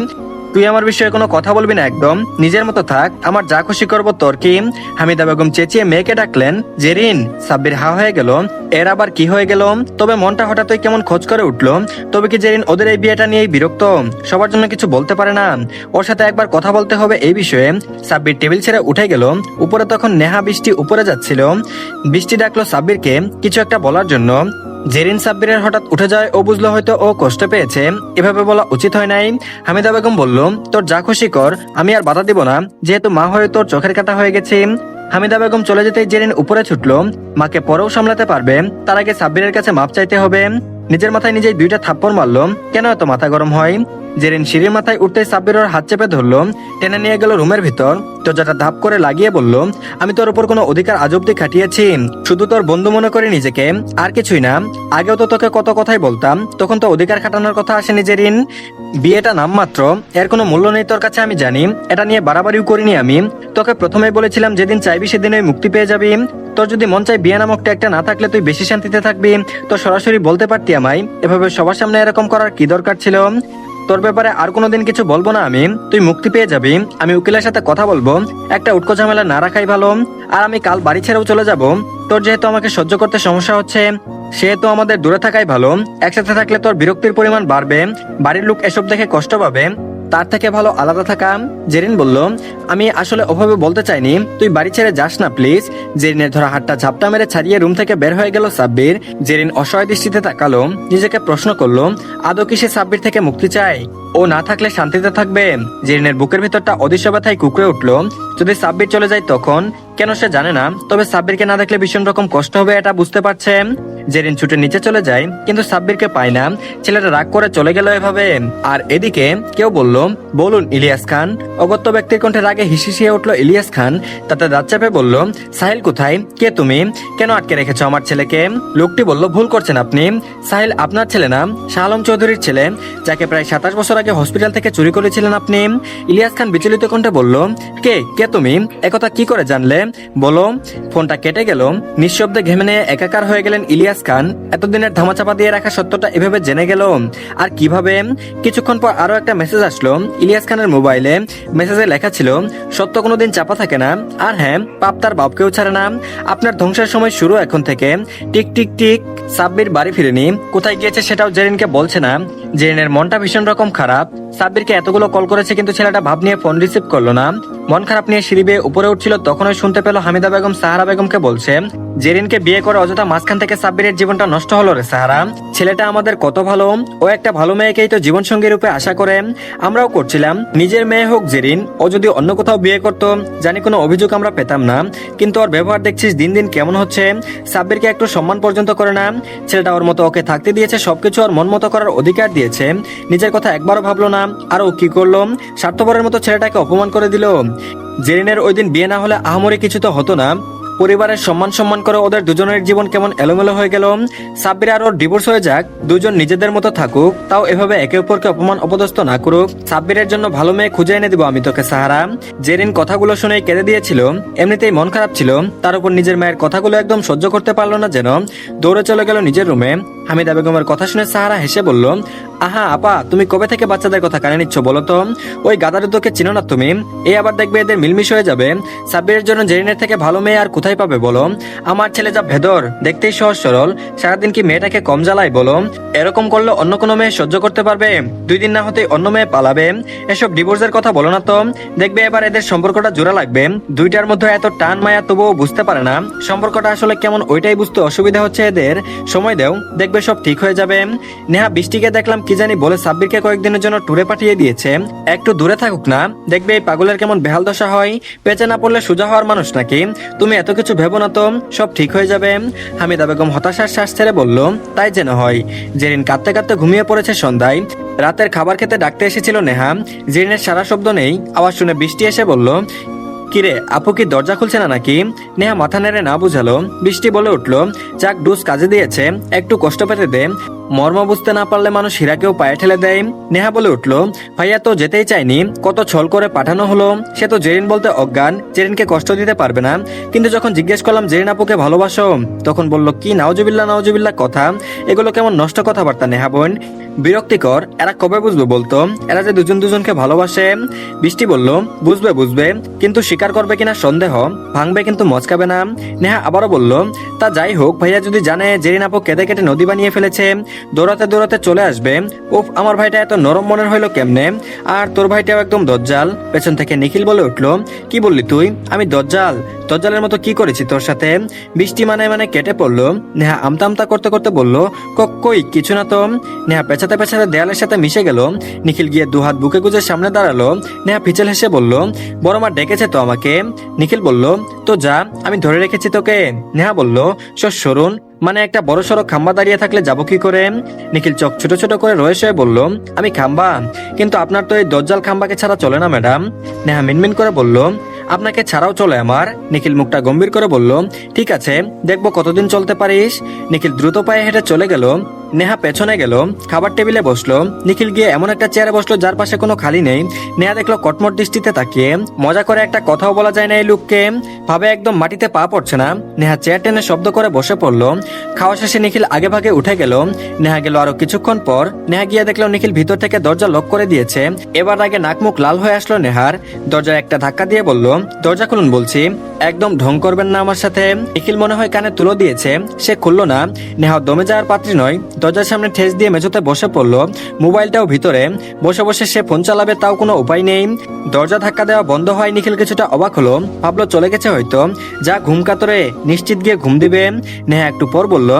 তুই আমার বিষয়ে কোনো কথা বলবি না একদম, নিজের মতো থাক, আমার যা খুশি করবো তোর কি? হামিদা বেগম চেঁচিয়ে মেয়েকে ডাকলেন, জেরিন। সাব্বির হা হয়ে গেল, এর আবার কি হয়ে গেল? তবে মনটা হঠাৎই কেমন খোঁজ করে উঠলো। তবে কি জেরিন ওদের এই বিয়েটা নিয়েই বিরক্ত? সবার জন্য কিছু বলতে পারে না? ওর সাথে একবার কথা বলতে হবে এই বিষয়ে। সাব্বির টেবিল ছেড়ে উঠে গেল। উপরে তখন নেহা, বৃষ্টি উপরে যাচ্ছিল। বৃষ্টি ডাকলো সাব্বিরকে কিছু একটা বলার জন্য। জেরিন সাব্বিরের হঠাৎ উঠে যায়, ও বুঝলো হয়তো ও কষ্ট পেয়েছে, এভাবে বলা উচিত হয় নাই। হামিদা বেগম বলল, তোর যা খুশি কর, আমি আর বাধা দিব না, যেহেতু মা হয়ে তোর চোখের কাটা হয়ে গেছে। হামিদা বেগম চলে যেতেই জেরিন উপরে ছুটলো। মাকে পরেও সামলাতে পারবে, তার আগে সাব্বিরের কাছে মাপ চাইতে হবে। নিজের মাথায় নিজেই দুইটা থাপ্পড় মারলো। কেন এত মাথা গরম হয়? জেরিন সিঁড়ির মাথায় উঠতেই সাব্বির ওর হাত চেপে ধরলো, টেনে নিয়ে গেল রুমের ভিতর। দরজাটা ধাপ করে লাগিয়ে বলল, আমি তোর উপর কোনো অধিকার আজ অব্দি খাটিয়েছি? শুধু তোর বন্ধু মনে করি নিজেকে, আর কিছুই না। আগেও তো তোকে কত কথাই বলতাম, তখন তো অধিকার খাটানোর কথা আসেনি জেরিন। বিয়েটা নামমাত্র, এর কোনো মূল্য নেই তোর কাছে আমি জানি, এটা নিয়ে বাড়াবাড়িও করিনি আমি। তোকে প্রথমেই বলেছিলাম যেদিন চাইবি সেদিনই মুক্তি পেয়ে যাবি। তোর যদি মন চাই বিয়ে নামকটা একটা না থাকলে তুই বেশি শান্তিতে থাকবি, তো সরাসরি বলতে পারতি আমায়, এভাবে সবার সামনে এরকম করার কি দরকার ছিল? তোর ব্যাপারে আর কোনোদিন কিছু বলবো না আমি, তুই মুক্তি পেয়ে যাবি। আমি উকিলের সাথে কথা বলবো, একটা উটকো ঝামেলা না রাখাই ভালো। আর আমি কাল বাড়ি ছেড়েও চলে যাব। তোর যেহেতু আমাকে সহ্য করতে সমস্যা হচ্ছে, সেহেতু আমাদের দূরে থাকাই ভালো। একসাথে থাকলে তোর বিরক্তির পরিমাণ বাড়বে, বাড়ির লোক এসব দেখে কষ্ট পাবে। তার থেকে ভালো আলাদা থাকা। জেরিন বলল, আমি আসলে ওভাবে বলতে চাইনি, তুই বাড়ি ছেড়ে যাস না প্লিজ। জেরিনের ধরা হাতটা ঝাপটা মেরে ছাড়িয়ে রুম থেকে বের হয়ে গেল সাব্বির। জেরিন অসহায় দৃষ্টিতে তাকালো, নিজেকে প্রশ্ন করলো, আদৌ কি সে সাব্বির থেকে মুক্তি চায়? ও না থাকলে শান্তিতে থাকবে? জেরিনের বুকের ভিতরটা অদৃশ্য ব্যথায় কুকড়ে উঠলো। যদি সাব্বির চলে যায় তখন? কেন সে জানে না, তবে সাব্বিরকে না দেখলে ভীষণ রকম কষ্ট হবে এটা বুঝতে পারছে। জেরিন ছুটে নিচে চলে যায়, কিন্তু সাব্বিরকে পায় না। ছেলেটা রাগ করে চলে গেল এভাবে। আর এদিকে কেউ বলল, বলুন ইলিয়াস খান। অগত্য ব্যক্তির কণ্ঠে রাগে হিসিয়ে উঠলো ইলিয়াস খান। তাতে দাঁত চেপে বলল, সাহিল কোথায়? কে তুমি? কেন আটকে রেখেছো আমার ছেলেকে? লোকটি বলল, ভুল করছেন আপনি। সাহিল আপনার ছেলে না, শাহ আলম চৌধুরীর ছেলে, যাকে প্রায় 27 বছর আগে হসপিটাল থেকে চুরি করেছিলেন আপনি। ইলিয়াস খান বিচলিত কণ্ঠে বলল, কে কে তুমি? একথা কি করে জানলে? বলো। ফোনটা কেটে গেল। নিঃশব্দে ঘেমে নিয়ে একাকার হয়ে গেলেন ইলিয়াস খান। এতদিনের ধামাচাপা দিয়ে রাখা সত্যটা এভাবে জেনে গেল, আর কিভাবে? কিছুক্ষণ পর আরো একটা মেসেজ আসলো ইলিয়াস খানের মোবাইলে। মেসেজে লেখা ছিল, সত্য কোনোদিন চাপা থাকে না, আর হ্যাঁ, পাপ তার বাপকেও ছাড়ে না। আপনার ধ্বংসের সময় শুরু এখন থেকে। Tick tick tick. সাব্বির বাড়ি ফিরেনি, কোথায় গিয়েছে সেটাও জেরিনকে বলছে না। জেরিনের মনটা ভীষণ রকম খারাপ। সাব্বিরকে এতগুলো কল করেছে, কিন্তু ছেলেটা ভাব নিয়ে ফোন রিসিভ করলো না। মন খারাপ নিয়ে সিঁড়ি বেয়ে উপরে উঠছিল, তখনই শুনতে পেল হামিদা বেগম সাহারা বেগমকে বলছে, জেরিনকে বিয়ে করে অযথা মাঝখান থেকে সাব্বিরের জীবনটা নষ্ট হলো রে সাহারা। ছেলেটা আমাদের কত ভালো, ও একটা ভালো মেয়েকেই তো জীবন সঙ্গী রূপে আশা করে। আমরাও করছিলাম নিজের মেয়ে হোক জেরিন, ও যদি অন্য কোথাও বিয়ে করতো জানি কোনো অভিযোগ আমরা পেতাম না। কিন্তু ওর ব্যবহার দেখছিস দিন দিন কেমন হচ্ছে। সাব্বিরকে একটু সম্মান পর্যন্ত করে না। ছেলেটা ওর মতো ওকে থাকতে দিয়েছে, সবকিছু ওর মন মতো করার অধিকার দিয়েছে। নিজের কথা একবারও ভাবলো না। আর ও কি করলো? স্বার্থপরের মতো ছেলেটাকে অপমান করে দিল। জেরিনের ওই দিন বিয়ে না হলে আহামরি কিছু তো হতো না। পরিবারের সম্মান করে ওদের দুজনের জীবন কেমন এলোমেলো হয়ে গেল। সাব্বির আর ওর ডিভোর্স হয়ে যাক, দুজন নিজেদের মতো থাকুক, তাও এভাবে একে অপরকে অপমান অপদস্থ না করুক। সাব্বিরের জন্য ভালো মেয়ে খুঁজে এনে দিব আমি তোকে সাহারা। জেরিন কথাগুলো শুনে কেঁদে দিয়েছিল, এমনিতেই মন খারাপ ছিল, তার উপর নিজের মায়ের কথাগুলো একদম সহ্য করতে পারলো না, যেন দৌড়ে চলে গেল নিজের রুমে। হামিদা বেগমের কথা শুনে সাহারা হেসে বলল, আহা আপা, তুমি কবে থেকে বাচ্চাদের কথা কানে নিচ্ছ বলো তো? ওই গাদারুদ্দোকে চিনো না তুমি? এই আবার দেখবে এদের মিলমিশ হয়ে যাবে। সাব্বিরের জন্য জেরিনের থেকে ভালো মেয়ে আর কোথায় পাবে বলো? আমার ছেলে যা ভেদর, দেখতেই সহজ সরল, সারাদিন কি মেয়েটাকে কম জ্বালায় বলো? এরকম করলে অন্য কোনো মেয়ে সহ্য করতে পারবে? 2 দিন না হতেই অন্য মেয়ে পালাবে। এসব ডিভোর্সের কথা বলো না তো। দেখবে এবার এদের সম্পর্কটা জোড়া লাগবে। দুইটার মধ্যে এত টান মায়া তবুও বুঝতে পারে না সম্পর্কটা আসলে কেমন, ওইটাই বুঝতে অসুবিধা হচ্ছে এদের। সময় দেও, দেখবে সব ঠিক হয়ে যাবে। নেহা বৃষ্টিকে দেখলাম কি জানি বলে সাব্বিরকে কয়েকদিনের জন্য ট্যুরে পাঠিয়ে দিয়েছে। একটু দূরে থাকুক না, দেখবে এই পাগলের কেমন বেহাল দশা হয়। পেঁচে না পড়লে সোজা হওয়ার মানুষ নাকি? তুমি এত কিছু ভেবো না তো, সব ঠিক হয়ে যাবে। হামিদা বেগম হতাশার শ্বাস ছেড়ে বলল, তাই যেন হয়। জেরিন কাঁদতে কাঁদতে ঘুমিয়ে পড়েছে সন্ধ্যায়। রাতের খাবার খেতে ডাকতে এসেছিল নেহা। জেরিনের সারা শব্দ নেই। আওয়াজ শুনে বৃষ্টি এসে বলল, কিরে আপু কি দরজা খুলছে না নাকি? নেহা মাথা নেড়ে না বুঝালো। বৃষ্টি বলে উঠলো, যাক ডুস কাজে দিয়েছে, একটু কষ্ট পেতে দে। মর্ম বুঝতে না পারলে মানুষ হীরাকেও পায়ে ঠেলে দেয়। নেহা বলে উঠলো, ভাইয়া তো যেতেই চাইনি, কত ছল করে পাঠানো হলো। সে তো জেরিন বলতে অজ্ঞান, জেরিনকে কষ্ট দিতে পারবে না। কিন্তু যখন জিজ্ঞেস করলাম জেরিন আপুকে ভালোবাসো, তখন বলল কি নাউজুবিল্লাহ কথা। এগুলো কেমন নষ্ট কথাবার্তা নেহা বোন, বিরক্তিকর। এরা কবে বুঝবে বলতো এরা যে দুজন দুজনকে ভালোবাসে? বৃষ্টি বলল, বুঝবে, কিন্তু স্বীকার করবে কিনা সন্দেহ, ভাঙবে কিন্তু মচকাবে না। নেহা আবারও বলল, তা যাই হোক, ভাইয়া যদি জানে জেরিন আপু কেঁদে কেটে নদী বানিয়ে ফেলেছে, দৌড়াতে দৌড়াতে চলে আসবে। উফ, আমার ভাইটা এত নরম মনের হইলো কেমনে? আর তোর ভাইটাও একদম দজ্জাল। পেছন থেকে নিখিল বলে উঠলো, কি বললি তুই? আমি দজ্জাল? দজ্জালের মতো কি করেছি তোর সাথে? বৃষ্টি মানে কেটে পড়লো। নেহা আমতা করতে করতে বলল, কই কিছু না তো। নেহা পেছাতে পেছাতে দেয়ালের সাথে মিশে গেল। নিখিল গিয়ে দুহাত বুকে গুজে সামনে দাঁড়ালো। নেহা পিছল হেসে বলল, বড় মা ডেকেছে তো আমাকে। নিখিল বলল, তো যা, আমি ধরে রেখেছি তোকে। নেহা বলল, সরুন, মানে একটা বড় সড়ো খাম্বা দাঁড়িয়ে থাকলে যাবো কি করে? নিখিল চোখ ছোট ছোট করে রয়েছে বলল, আমি খাম্বা? কিন্তু আপনার তো এই দজ্জাল খাম্বাকে ছাড়া চলে না ম্যাডাম। নেহা মিনমিন করে বলল, আপনাকে ছাড়াও চলে আমার। নিখিল মুখটা গম্ভীর করে বলল, ঠিক আছে, দেখবো কতদিন চলতে পারিস। নিখিল দ্রুত পায়ে হেঁটে চলে গেল। নেহা পেছনে গেল, খাবার টেবিলে বসলো। নিখিল গিয়ে এমন একটা চেয়ারে বসলো যার পাশে কোনো খালি নেই। নেহা দেখলো কটমট দৃষ্টিতে তাকিয়ে, মজা করে একটা কথাও বলা যায় না এই লোককে, ভাবে একদম মাটিতে পা পড়ছে না। নেহা চেয়ার টেনে শব্দ করে বসে পড়লো। খাওয়া শেষে নিখিল আগে ভাগে উঠে গেল। নেহা গেল আরো কিছুক্ষণ পর। নেহা গিয়ে দেখলো নিখিল ভিতর থেকে দরজা লক করে দিয়েছে। এবার আগে নাক মুখ লাল হয়ে আসলো নেহার। দরজায় একটা ধাক্কা দিয়ে বলল, দরজা খুলুন বলছি, একদম ঢং করবেন না আমার সাথে। নিখিল মনে হয় কানে তুলো দিয়েছে, সে খুললো না। নেহা দমে যাওয়ার পাত্রী নয়, দরজার সামনে ঠেস দিয়ে মেঝেতে বসে পড়লো। মোবাইলটাও ভিতরে, বসে বসে সে ফোন চালাবে তাও কোনো উপায় নেই। দরজা ধাক্কা দেওয়া বন্ধ হয়। নিখিল কিছুটা অবাক হলো, ভাবলো চলে গেছে হয়তো, যা ঘুম কাতরে নিশ্চিত গিয়ে ঘুম দিবে। নেহা একটু পর বলল,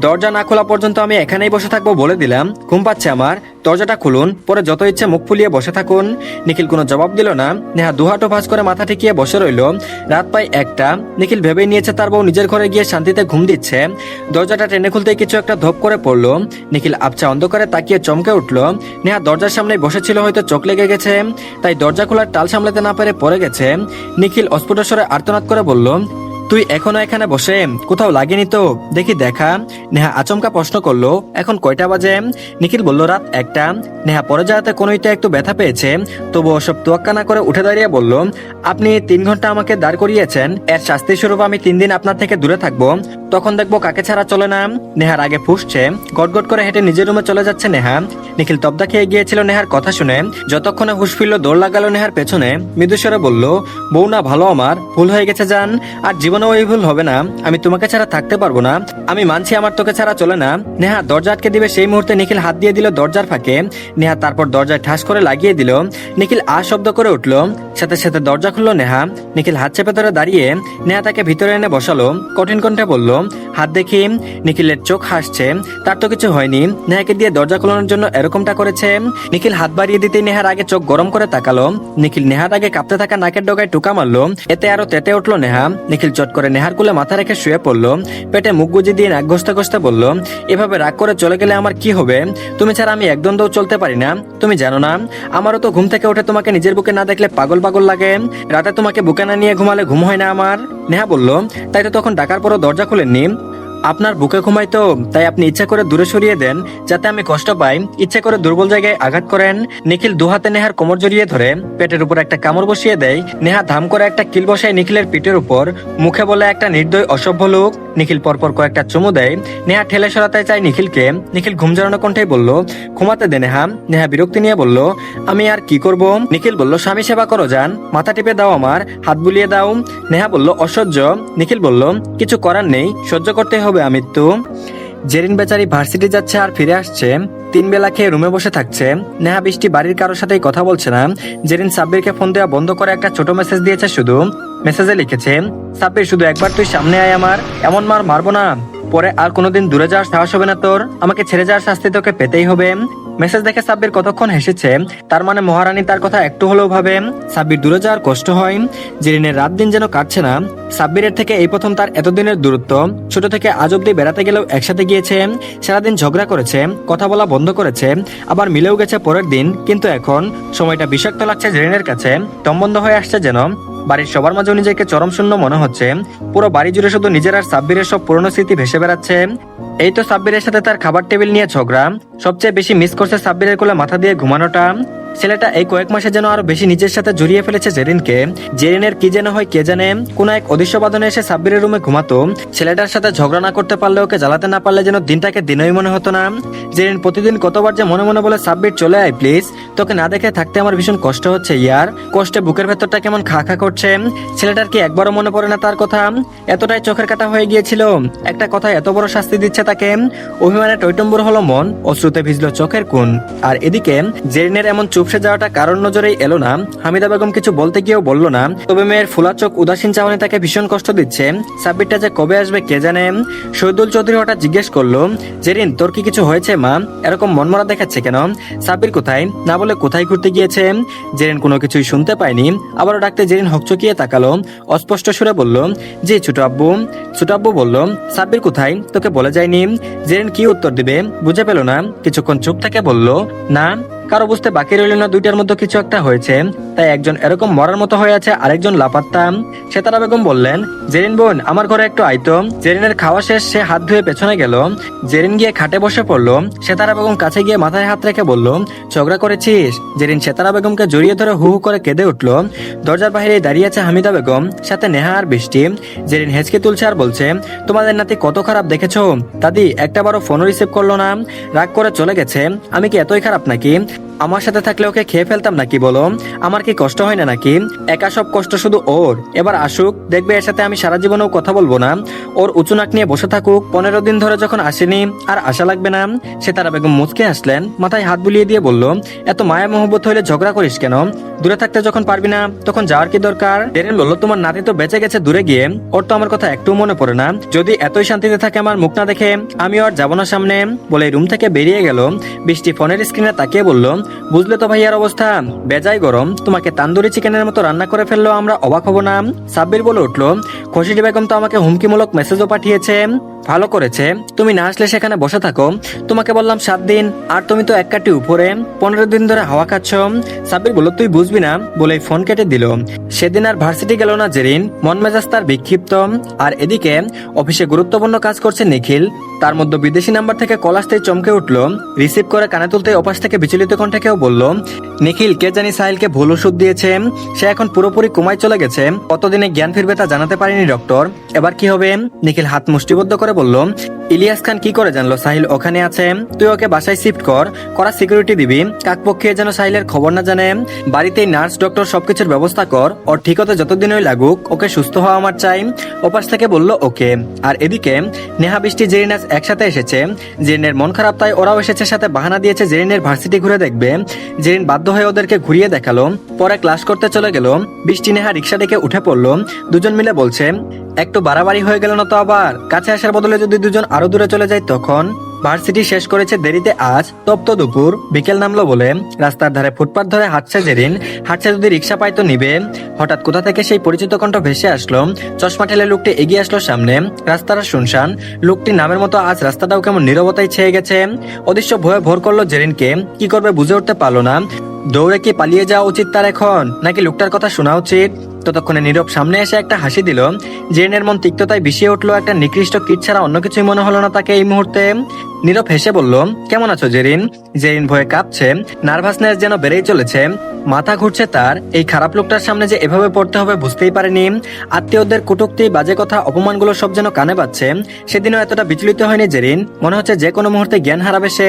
দরজা না খোলা পর্যন্ত আমি এখানেই বসে থাকবো বলে দিলাম, ঘুম পাচ্ছে আমার, দরজাটা খুলুন, পরে যত ইচ্ছে মুখ ফুলিয়ে বসে থাকুন। নিখিল কোনো জবাব দিল না। নেহা দুহাটো ভাঁজ করে মাথা ঠেকিয়ে বসে রইল। রাত প্রায় 1টা। নিখিল ভেবেই নিয়েছে তার বউ নিজের ঘরে গিয়ে শান্তিতে ঘুম দিচ্ছে। দরজাটা টেনে খুলতে কিছু একটা ধপ করে পড়লো। নিখিল আবছা অন্ধকারে তাকিয়ে চমকে উঠল। নেহা দরজার সামনে বসেছিল, হয়তো চোখ লেগে গেছে, তাই দরজা খোলার টাল সামলাতে না পেরে পড়ে গেছে। নিখিল অস্ফুট স্বরে আর্তনাদ করে বলল, তুই এখনো এখানে বসে, কোথাও লাগেনি তো? দেখি দেখা। নেহা আচমকা প্রশ্ন করলো, এখন কয়টা বাজে? নিখিল বলল, রাত 1টা। নেহা পরে যাওয়াতে কোনোইটা একটু ব্যথা পেয়েছে, তবু ওসব তোয়াক্কা না করে উঠে দাঁড়িয়ে বলল, আপনি 3 ঘন্টা আমাকে দাঁড় করিয়েছেন, এর শাস্তি স্বরূপ আমি 3 দিন আপনার থেকে দূরে থাকবো, তখন দেখবো কাকে ছাড়া চলে না। নেহার আগে ফুসছে, গটগট করে হেঁটে নিজের রুমে চলে যাচ্ছে নেহা। নিখিল তবদা খেয়ে গিয়েছিল নেহার কথা শুনে। যতক্ষণে হুশ ফিরল দৌড় লাগালো নেহার পেছনে। মৃদুস্বরে বলল, বউ না ভালো আমার, ভুল হয়ে গেছে জান, আর জীবনেও এই ভুল হবে না, আমি তোমাকে ছাড়া থাকতে পারবো না, আমি মানছি আমার তোকে ছাড়া চলে না। নেহা দরজা আটকে দিবে সেই মুহূর্তে নিখিল হাত দিয়ে দিল দরজার ফাঁকে। নেহা তারপর দরজায় ঠাস করে লাগিয়ে দিল। নিখিল আ শব্দ করে উঠলো, সাথে সাথে দরজা খুললো নেহা। নিখিল হাত চেপে ধরে দাঁড়িয়ে নেহা তাকে ভিতরে এনে বসালো। কঠিন কণ্ঠে বলল, হাত দেখি। নিখিলের চোখ হাসছে, তার তো কিছু হয়নি, নেহাকে দিয়ে দরজা খোলানোর জন্য এরকমটা করেছে। নিখিল হাত বাড়িয়ে দিতেই নেহার আগে চোখ গরম করে তাকালো। নিখিল নেহার আগে কাঁপতে থাকা নাকের ডগায় টুকা মারলো, এতে আরো তেতে উঠলো নেহা। নিখিল চট করে নেহার কোলে মাথা রেখে শুয়ে পড়লো। পেটে মুখ গুজে দিয়ে নাক ঘষতে ঘষতে বলল, এভাবে রাগ করে চলে গেলে আমার কি হবে? তুমি ছাড়া আমি একদণ্ডও চলতে পারি না, তুমি জানো না? আমারও তো ঘুম থেকে উঠে তোমাকে নিজের বুকে না দেখলে পাগল পাগল লাগে, রাতে তোমাকে বুকে না নিয়ে ঘুমালে ঘুম হয় না আমার। নেহা বলল, তাই তো তখন ডাকার পরও দরজা খুলেননি? আপনার বুকে ঘুমাই তো, তাই আপনি ইচ্ছা করে দূরে সরিয়ে দেন যাতে আমি কষ্ট পাই, ইচ্ছে করে দুর্বল জায়গায় আঘাত করেন। নিখিল দুহাতে নেহার কোমর জড়িয়ে ধরে পেটের উপর একটা কামড় বসিয়ে দেয়। নেহা ধাম করে একটা কিল বসায় নিখিলের পিঠের উপর, মুখে বলে একটা নির্দয় অসভ্য লোক। নিখিল পরপর কয়েকটা চুমু দেয়। নেহা ঠেলে সরাতে চায় নিখিলকে। নিখিল ঘুম জড়ানো কণ্ঠেই বলল, ঘুমাতে দে নেহা। নেহা বিরক্তি নিয়ে বলল, আমি আর কি করব? নিখিল বলল, স্বামী সেবা করো যান, মাথা টিপে দাও আমার, হাত বুলিয়ে দাও। নেহা বলল, অসহ্য। নিখিল বলল, কিছু করার নেই, সহ্য করতে হবে আমৃত্যু। জেরিন বেচারি ভার্সিটি যাচ্ছে আর ফিরে আসছে, 3 বেলা খেয়ে রুমে বসে থাকছে। নেহা বৃষ্টি বাড়ির কারোর সাথেই কথা বলছে না। জেরিন সাব্বিরকে ফোন দেওয়া বন্ধ করে একটা ছোট মেসেজ দিয়েছে শুধু। মেসেজে লিখেছে, সাব্বির শুধু একবার তুই সামনে আয় আমার, এমন মার মারবো না, পরে আর কোনোদিন দূরে যাওয়ার সাহস হবে না তোর, আমাকে ছেড়ে যাওয়ার শাস্তি তোকে পেতেই হবে। মেসেজ দেখে সাব্বির কতক্ষণ হেসেছে, তার মানে মহারানী তার কথা একটু হলেও ভাবে। সাব্বির দূরে যাওয়ার কষ্ট হয়। জেরিনের রাত দিন যেন কাটছে না। সাব্বিরের থেকে এই প্রথম তার এতদিনের দূরত্ব। ছোট থেকে আজ অব্দি বেড়াতে গেলেও একসাথে গিয়েছে, সারাদিন ঝগড়া করেছে, কথা বলা বন্ধ করেছে, আবার মিলেও গেছে পরের দিন। কিন্তু এখন সময়টা বিষাক্ত লাগছে জেরিনের কাছে, দমবন্ধ হয়ে আসছে যেন। বাড়ির সবার মাঝে নিজেকে চরম শূন্য মনে হচ্ছে। পুরো বাড়ি জুড়ে শুধু নিজের আর সাব্বিরের সব পুরনো স্মৃতি ভেসে বেড়াচ্ছে। এই তো সাব্বিরের সাথে তার খাবার টেবিল নিয়ে ঝগড়া। সবচেয়ে বেশি মিস করছে সাব্বিরের কোলে মাথা দিয়ে ঘুমানোটা। ছেলেটা এই কয়েক মাসে যেন আরো বেশি নিজের সাথে জড়িয়ে ফেলেছে জেরিনকে। জেরিনের কি যেন হয় কে জানে, কোন এক অদৃশ্য বাদনে এসে সাব্বিরের রুমে ঘুমাতো। ছেলেটার সাথে ঝগড়া না করতে পারলে, ওকে জ্বালাতে না পারলে যেন দিনটাকে দিনই মনে হতো না। জেরিন প্রতিদিন কতবার যে মনে মনে বলে, সাব্বির চলে আয় প্লিজ, তোকে না দেখে থাকতে আমার ভীষণ কষ্ট হচ্ছে ইয়ার। কষ্টে বুকের ভেতরটা কেমন খা খা করছে। ছেলেটার কি একবারও মনে পড়ে না তার কথা? এতটাই চোখের কাটা হয়ে গিয়েছিল, একটা কথা এত বড় শাস্তি দিচ্ছে তাকে। অভিমানে টইটম্বুর হলো মন, অশ্রুতে ভিজলো চোখের কোণ। আর এদিকে জেরিনের এমন চুপসে যাওয়াটা কারোর নজরেই এলো না। হামিদা বেগম কিছু বলতে গিয়েও বলল না, তবে মেয়ের ফুলা চোখ উদাসীন চাওয়ানি তাকে ভীষণ কষ্ট দিচ্ছে। সাব্বিরটা যে কবে আসবে কে জানে। শহীদুল চৌধুরী হঠাৎ জিজ্ঞেস করলো, জেরিন তোর কি কিছু হয়েছে মা? এরকম মনমরা দেখাচ্ছে কেন? সাব্বির কোথায়? না বলে কোথায় ঘুরতে গিয়েছে? জেরিন কোনো কিছুই শুনতে পায়নি। আবারও ডাকতে জেরিন হকচকিয়ে তাকালো, অস্পষ্ট সুরে বলল, জি ছোট আব্বু। ছোট আব্বু বলল, সাব্বির কোথায়? তোকে বলে যায়নি? জেরিন কি উত্তর দিবে বুঝে পেল না। কিছুক্ষণ চুপ থেকে বলল, না। কারো বুঝতে বাকি রইল না দুইটার মধ্যে কিছু একটা হয়েছে। তাই একজন এরকম মরার মতো হয়ে আছে, আরেকজন লাপাত্তা। সেতারা বেগম বললেন, জেরিন বোন আমার ঘরে একটু আইতো। জেরিনের খাওয়া শেষ, সে হাত ধুয়ে পেছনে গেল। জেরিন গিয়ে খাটে বসে পড়লো। সেতারা বেগম কাছে গিয়ে মাথায় হাত রেখে বলল, ঝগড়া করেছিস? জেরিন সেতারা বেগমকে জড়িয়ে ধরে হু হু করে কেঁদে উঠলো। দরজার বাইরে দাঁড়িয়ে আছে হামিদা বেগম, সাথে নেহা আর বৃষ্টি। জেরিন হেঁচকে তুলছে আর বলছে, তোমাদের নাতি কত খারাপ দেখেছো? দাদি একটাবারও ফোন রিসিভ করলো না, রাগ করে চলে গেছে। আমি কি এতই খারাপ নাকি? আমার সাথে থাকলে ওকে খেয়ে ফেলতাম নাকি বলো? আমার কি কষ্ট হয় না নাকি? একা সব কষ্ট শুধু ওর। এবার আসুক, দেখবে এর সাথে আমি সারা জীবনেও কথা বলবো না। ওর উঁচু নাক নিয়ে বসে থাকুক। 15 দিন ধরে যখন আসেনি আর আশা লাগবে না। সেতারা বেগম মুচকে আসলেন, মাথায় হাত বুলিয়ে দিয়ে বলল, এত মায়া মহব্বত হইলে ঝগড়া করিস কেন? দূরে থাকতে যখন পারবি না তখন যাওয়ার কি দরকার? জেরিন বলল, তোমার নাতি তো বেঁচে গেছে দূরে গিয়ে, ওর তো আমার কথা একটু মনে পড়ে না। যদি এতই শান্তিতে থাকে আমার মুখ না দেখে, আমি আর যাবো না সামনে। বলে রুম থেকে বেরিয়ে গেল। বৃষ্টি ফোনের স্ক্রিনে তাকিয়ে বলল, বুঝলে তো ভাইয়ার অবস্থা, বেজায় গরম। তোমাকে তান্দুরি চিকেনের মতো রান্না করে ফেললো, আমরা অবাক হব না? সাব্বির বলে উঠলো, খুশিটি বেগম তো আমাকে হুমকিমূলক মেসেজও পাঠিয়েছে। ভালো করেছে, তুমি না আসলে সেখানে বসে থাকো। তোমাকে বললাম 7 দিন, আর তুমি তো এক কাটি উপরে। 15 দিন ধরে হাওয়া খাচ্ছ। সাব্বির বলল, তুই বুঝবি না, বলে ফোন কেটে দিল। সেদিন আর ভার্সিটি গেল না জেরিন, মন মেজাজ তার বিক্ষিপ্ত। আর এদিকে অফিসে গুরুত্বপূর্ণ কাজ করছে নিখিল। তার মধ্যে বিদেশি নাম্বার থেকে কল আসতেই চমকে উঠল। রিসিভ করে কানে তুলতে অপাশ থেকে বিচলিত কণ্ঠে কেউ বলল, নিখিল কে জানি সাহিলকে ভুল ওষুধ দিয়েছে, সে এখন পুরোপুরি কোমায় চলে গেছে। কতদিনে জ্ঞান ফিরবে তা জানাতে পারিনি ডক্টর। এবার কি হবে? নিখিল হাত মুষ্টিবদ্ধ করে বলল, ইলিয়াস খান কি করে জানলো সাহিল ওখানে আছে? তুই ওকে বাসায় শিফট কর, করা সিকিউরিটি দিবি, কাকপক্ষে যেন সাহিলের খবর না জানে। বাড়িতেই নার্স ডক্টর সবকিছুর ব্যবস্থা কর, ওর ঠিক হতে যতদিনই লাগুক, ওকে সুস্থ হওয়া আমার চাই। ওপাশ থেকে বলল, ওকে। আর এদিকে নেহা বৃষ্টি জেরিন আজ একসাথে এসেছে। জেরিনের মন খারাপ, তাই ওরাও এসেছে, সাথে বাহানা দিয়েছে জেরিনের ভার্সিটি ঘুরে দেখবে। জেরিন বাধ্য হয়ে ওদেরকে ঘুরিয়ে দেখালো। পরে ক্লাস করতে চলে গেল। বৃষ্টি নেহা রিক্সা ডেকে উঠে পড়লো। দুজন মিলে বলছে, একটু বাড়াবাড়ি হয়ে গেল না তো? আবার কাছে আসার বদলে যদি দুজন আরো দূরে চলে যায় তখন? ভার্সিটি শেষ করেছে দেরিতে আজ, তপ্ত দুপুর, বিকেল নামলো বলে। রাস্তার ধারে ফুটপাথ ধরে হাঁটছে জেরিন। হাঁটছে, যদি রিক্সা পায় তো নিবে। হঠাৎ কোথা থেকে সেই পরিচিত কণ্ঠ ভেসে আসলো। চশমা ঠেলে লোকটি এগিয়ে আসলো সামনে। রাস্তাটা শুনশান। লোকটি নামের মতো আজ রাস্তাটাও কেমন নীরবতায় ছেয়ে গেছে। অদৃশ্য ভয়ে ভোর করলো জেরিনকে। কি করবে বুঝে উঠতে পারলো না। দৌড়ে কি পালিয়ে যাওয়া উচিত তার এখন, নাকি লোকটার কথা শোনা উচিত? ততক্ষণে নীরব সামনে এসে একটা হাসি দিল। জেরিনের মন তিক্ততায় বিষিয়ে উঠলো। একটা নিকৃষ্ট কীট ছাড়া অন্য কিছুই মনে হলো না তাকে এই মুহূর্তে। নীরব হেসে বলল, কেমন আছো জেরিন? জেরিন ভয়ে কাঁপছে, নার্ভাসনেস যেন বেড়েই চলেছে। মাথা ঘুরছে তার। এই খারাপ লোকটার সামনে যে এভাবে পড়তে হবে বুঝতেই পারেনি। আত্মীয়দের কটূক্তি, বাজে কথা, অপমানগুলো সব যেন কানে পাচ্ছে। সেদিনও এতটা বিচলিত হয়নি জেরিন। মনে হচ্ছে যে কোনো মুহূর্তে জ্ঞান হারাবে সে।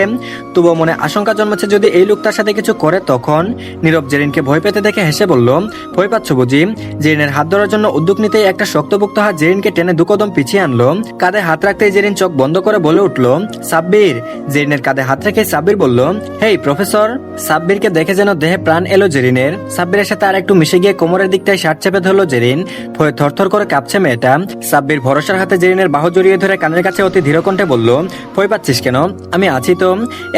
তবুও মনে আশঙ্কা জন্মাচ্ছে যদি এই লোকটার সাথে কিছু করে তখন। নীরব জেরিনকে ভয় পেতে দেখে হেসে বলল, ভয় পাচ্ছ বুঝি? জেরিনের হাত ধরার জন্য উদ্যোগ নিতেই একটা শক্তপোক্ত হাত জেরিনকে টেনে দুকদম পিছিয়ে আনলো। কাঁধে হাত রাখতেই জেরিন চোখ বন্ধ করে বলে উঠল, সাব্বির। জেরিনের কাঁধে হাত রেখে সাব্বির বলল, হেই প্রফেসর। সাব্বিরকে দেখে যেন দেহে প্রাণ এলো জেরিনের। সাব্বিরের সাথে আর একটু মিশে গিয়ে কোমরের দিকটায় শার্ট চেপে ধরলো জেরিন। ভয়ে থরথর করে কাঁপছে মেয়েটা। সাব্বির ভরসার হাতে জেরিনের বাহু জড়িয়ে ধরে কানের কাছে অতি ধীর কণ্ঠে বলল, ভয় পাচ্ছিস কেন? আমি আছি তো।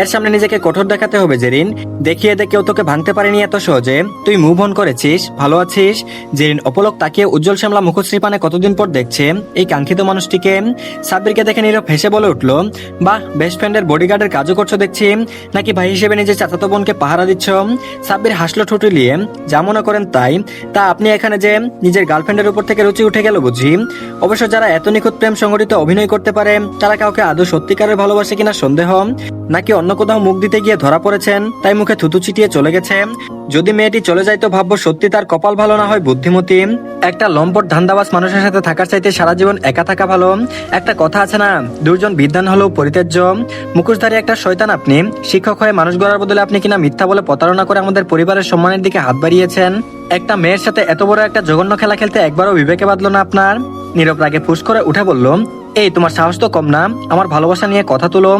এর সামনে নিজেকে কঠোর দেখাতে হবে জেরিন। দেখিয়ে দে কেউ তোকে ভাঙতে পারেনি এত সহজে। তুই মুভ অন করেছিস, ভালো আছিস? জেরিন অপলক তাকিয়ে উজ্জ্বল শ্যামলা মুখশ্রী পানে কতদিন পর দেখছে এই কাঙ্ক্ষিত মানুষটিকে। সাব্বিরকে দেখে নীরব হেসে বলে উঠল, বাহ, বেস্ট ফ্রেন্ডের বডিগার্ডের কাজও করছো দেখছি, নাকি ভাই হিসেবে নিজের চাচাতো বোনকে পাহারা দিচ্ছ? সাব্বির হাসলো ঠুটুলিয়ে, যা মনে করেন তাই। তা আপনি এখানে যে নিজের গার্লফ্রেন্ডের উপর থেকে রুচি উঠে গেল বুঝি? অবশ্য যারা এত নিখুঁত প্রেম সংগঠিত অভিনয় করতে পারে তারা কাউকে আদৌ সত্যিকারের ভালোবাসে কিনা সন্দেহ। নাকি অন্য কোথাও মুখ দিতে গিয়ে ধরা পড়েছেন, তাই মুখে থুতু ছিটিয়ে চলে গেছে। যদি মেয়েটি চলে যায় তো ভাববো সত্যি তার কপাল ভালো, না হয় বুদ্ধিমতী। একটা লম্পট ধান্দাবাজ মানুষের সাথে থাকার চাইতে সারা জীবন একা থাকা ভালো। একটা কথা আছে না, দুজন বিদ্বান হলেও পরিত্যাজ্য। মুখোশধারী একটা শয়তান আপনি। শিক্ষক হয়ে মানুষ গড়ার বদলে আপনি কিনা মিথ্যা বলে প্রতারণা করে আমাদের পরিবারের সম্মানের দিকে হাত বাড়িয়েছেন। একটা মেয়ের সাথে এত বড় একটা জঘন্য খেলা খেলতে একবারও বিবেকে বাঁধলো না আপনার? নীরব রাগে ফুস করে উঠে বলল, এই তোমার সাহস তো কম না, আমার ভালোবাসা নিয়ে কথা তুলো।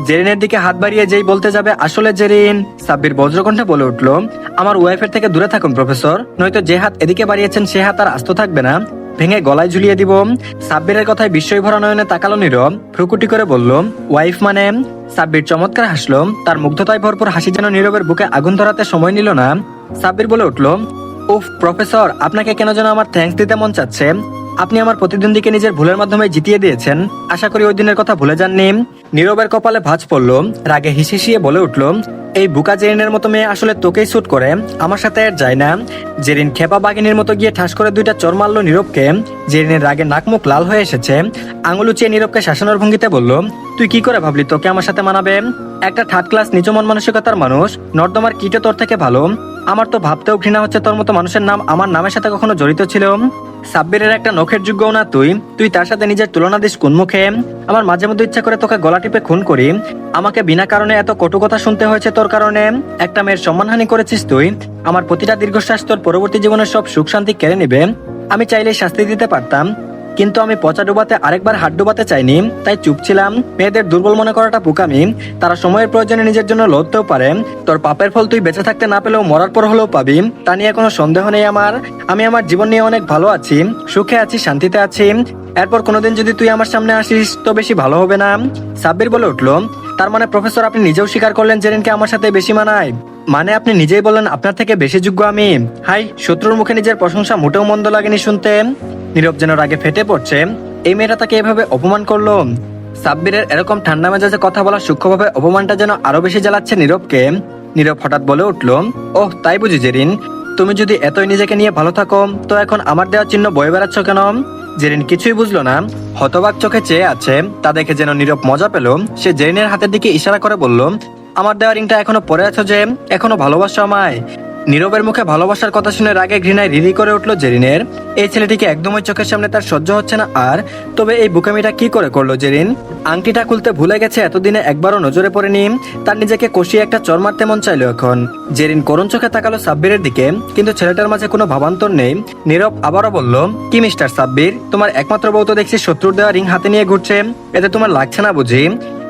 জেরিনের দিকে হাত বাড়িয়ে যেই বলতে যাবে আসলে জেরিন, সাব্বির বজ্রকণ্ঠে বলে উঠল, আমার ওয়াইফের থেকে দূরে থাকুন প্রফেসর, নয়তো যে হাত এদিকে বাড়িয়েছেন সে হাত আর আস্ত থাকবে না, ভেঙে গলায় ঝুলিয়ে দিব। সাব্বিরের কথায় বিস্ময় ভরা নয়নে তাকালো নীরব, ভ্রুকুটি করে বলল, ওয়াইফ মানে? সাব্বির চমৎকার হাসলো। তার মুগ্ধতায় ভরপুর হাসি যেন নীরবের বুকে আগুন ধরাতে সময় নিল না। সাব্বির বলে উঠল, উফ প্রফেসর, আপনাকে কেন যেন আমার থ্যাঙ্কস দিতে মন চাচ্ছে। আপনি আমার প্রতিদ্বন্দ্বীকে নিজের ভুলের মাধ্যমে জিতিয়ে দিয়েছেন। আশা করি ওই দিনের কথা ভুলে যাননি। নীরবের কপালে ভাঁজ পড়ল, রাগে হিসিয়ে বলে উঠল, এই বুকা জেরিনের মতো মেয়ে আসলে তোকেই স্যুট করে, আমার সাথে আর যায় না। জেরিন খেপা বাঘিনীর মতো গিয়ে ঠাস করে দুইটা চর মারল নীরবকে। জেরিনের রাগে নাকমুখ লাল হয়ে এসেছে, আঙুল উঁচিয়ে নীরবকে শাসানোর ভঙ্গিতে বলল, তুই কি করে ভাবলি তোকে আমার সাথে মানাবে? একটা থার্ড ক্লাস নিচু মন মানসিকতার মানুষ, নর্দমার কিটে তোর থেকে ভালো। আমার তো ভাবতেও ঘৃণা হচ্ছে তোর মতো মানুষের নাম আমার নামের সাথে কখনো জড়িত ছিল। সাব্বিরের একটা নখের যোগ্যও না তুই, তুই তার সাথে নিজের তুলনা দিস কোন মুখে? আমার মাঝে মধ্যে ইচ্ছা করে তোকে গলা টিপে খুন করি। আমাকে বিনা কারণে এত কটু কথা শুনতে হয়েছে তোর কারণে। একটা মেয়ের সম্মানহানি করেছিস তুই। আমার প্রতিটা দীর্ঘশ্বাস তোর পরবর্তী জীবনের সব সুখ শান্তি কেড়ে নিবে। আমি চাইলে শাস্তি দিতে পারতাম, কিন্তু আমি পচা ডুবাতে আরেকবার হাত ডুবাতে চাইনি, তাই চুপ ছিলাম। মেয়েদের দুর্বল মনে করাটা বোকামি, তারা সময়ের প্রয়োজনে নিজের জন্য লড়তেও পারে। তোর পাপের ফল তুই বেঁচে থাকতে না পেলেও মরার পর হলেও পাবি, তা নিয়ে কোনো সন্দেহ নেই আমার। আমি আমার জীবন নিয়ে অনেক ভালো আছি, সুখে আছি, শান্তিতে আছি। এরপর কোনোদিন যদি তুই আমার সামনে আসিস তো বেশি ভালো হবে না। সাব্বির বলে উঠল, তার মানে প্রফেসর আপনি নিজেও স্বীকার করলেন জেরিনকে আমার সাথে বেশি মানায়? মানে আপনি নিজেই বললেন আপনার থেকে বেশি যোগ্য আমি? হাই, শত্রুর মুখে নিজের প্রশংসা মোটেও মন্দ লাগেনি শুনতে। নীরব যেন রাগে ফেটে পড়ছে, এই মেয়েটা তাকে এভাবে অপমান করলো। সাব্বিরের এরকম ঠান্ডা মেজাজে কথা বলা সূক্ষ্মভাবে অপমানটা যেন আরো বেশি জ্বালাচ্ছে নীরবকে। নীরব হঠাৎ বলে উঠল, ওহ তাই বুঝি জেরিন, তুমি যদি এতই নিজেকে নিয়ে ভালো থাকো তো এখন আমার দেওয়া চিহ্ন বয়ে বেড়াচ্ছ কেন? জেরিন কিছুই বুঝলো না, হতবাক চোখে চেয়ে আছে। তা দেখে যেন নীরব মজা পেল। সে জেরিনের হাতের দিকে ইশারা করে বলল, আমার দেওয়া রিংটা এখনো পরে আছো যে? এখনো ভালোবাসো আমায়? নীরবের মুখে ভালোবাসার কথা শুনে রাগে ঘৃণায় রিরি করে উঠল জেরিনের। এই ছেলেটিকে একদমই চোখের সামনে তার সহ্য হচ্ছে না আর। তবে এই বুকামিটা কি করে করলো জেরিন? আংটিটা খুলতে ভুলে গেছে, এতদিনে একবারও নজরে পড়েনি। তার নিজেকে কষিয়ে একটা চর মারতে মন চাইলো এখন। জেরিন করুণ চোখে তাকালো সাব্বিরের দিকে, কিন্তু ছেলেটার মাঝে কোনো ভাবান্তর নেই। নীরব আবারও বলল, কি মিস্টার সাব্বির, তোমার একমাত্র বউ তো দেখছি শত্রুর দেওয়া রিং হাতে নিয়ে ঘুরছে, এতে তোমার লাগছে না বুঝি?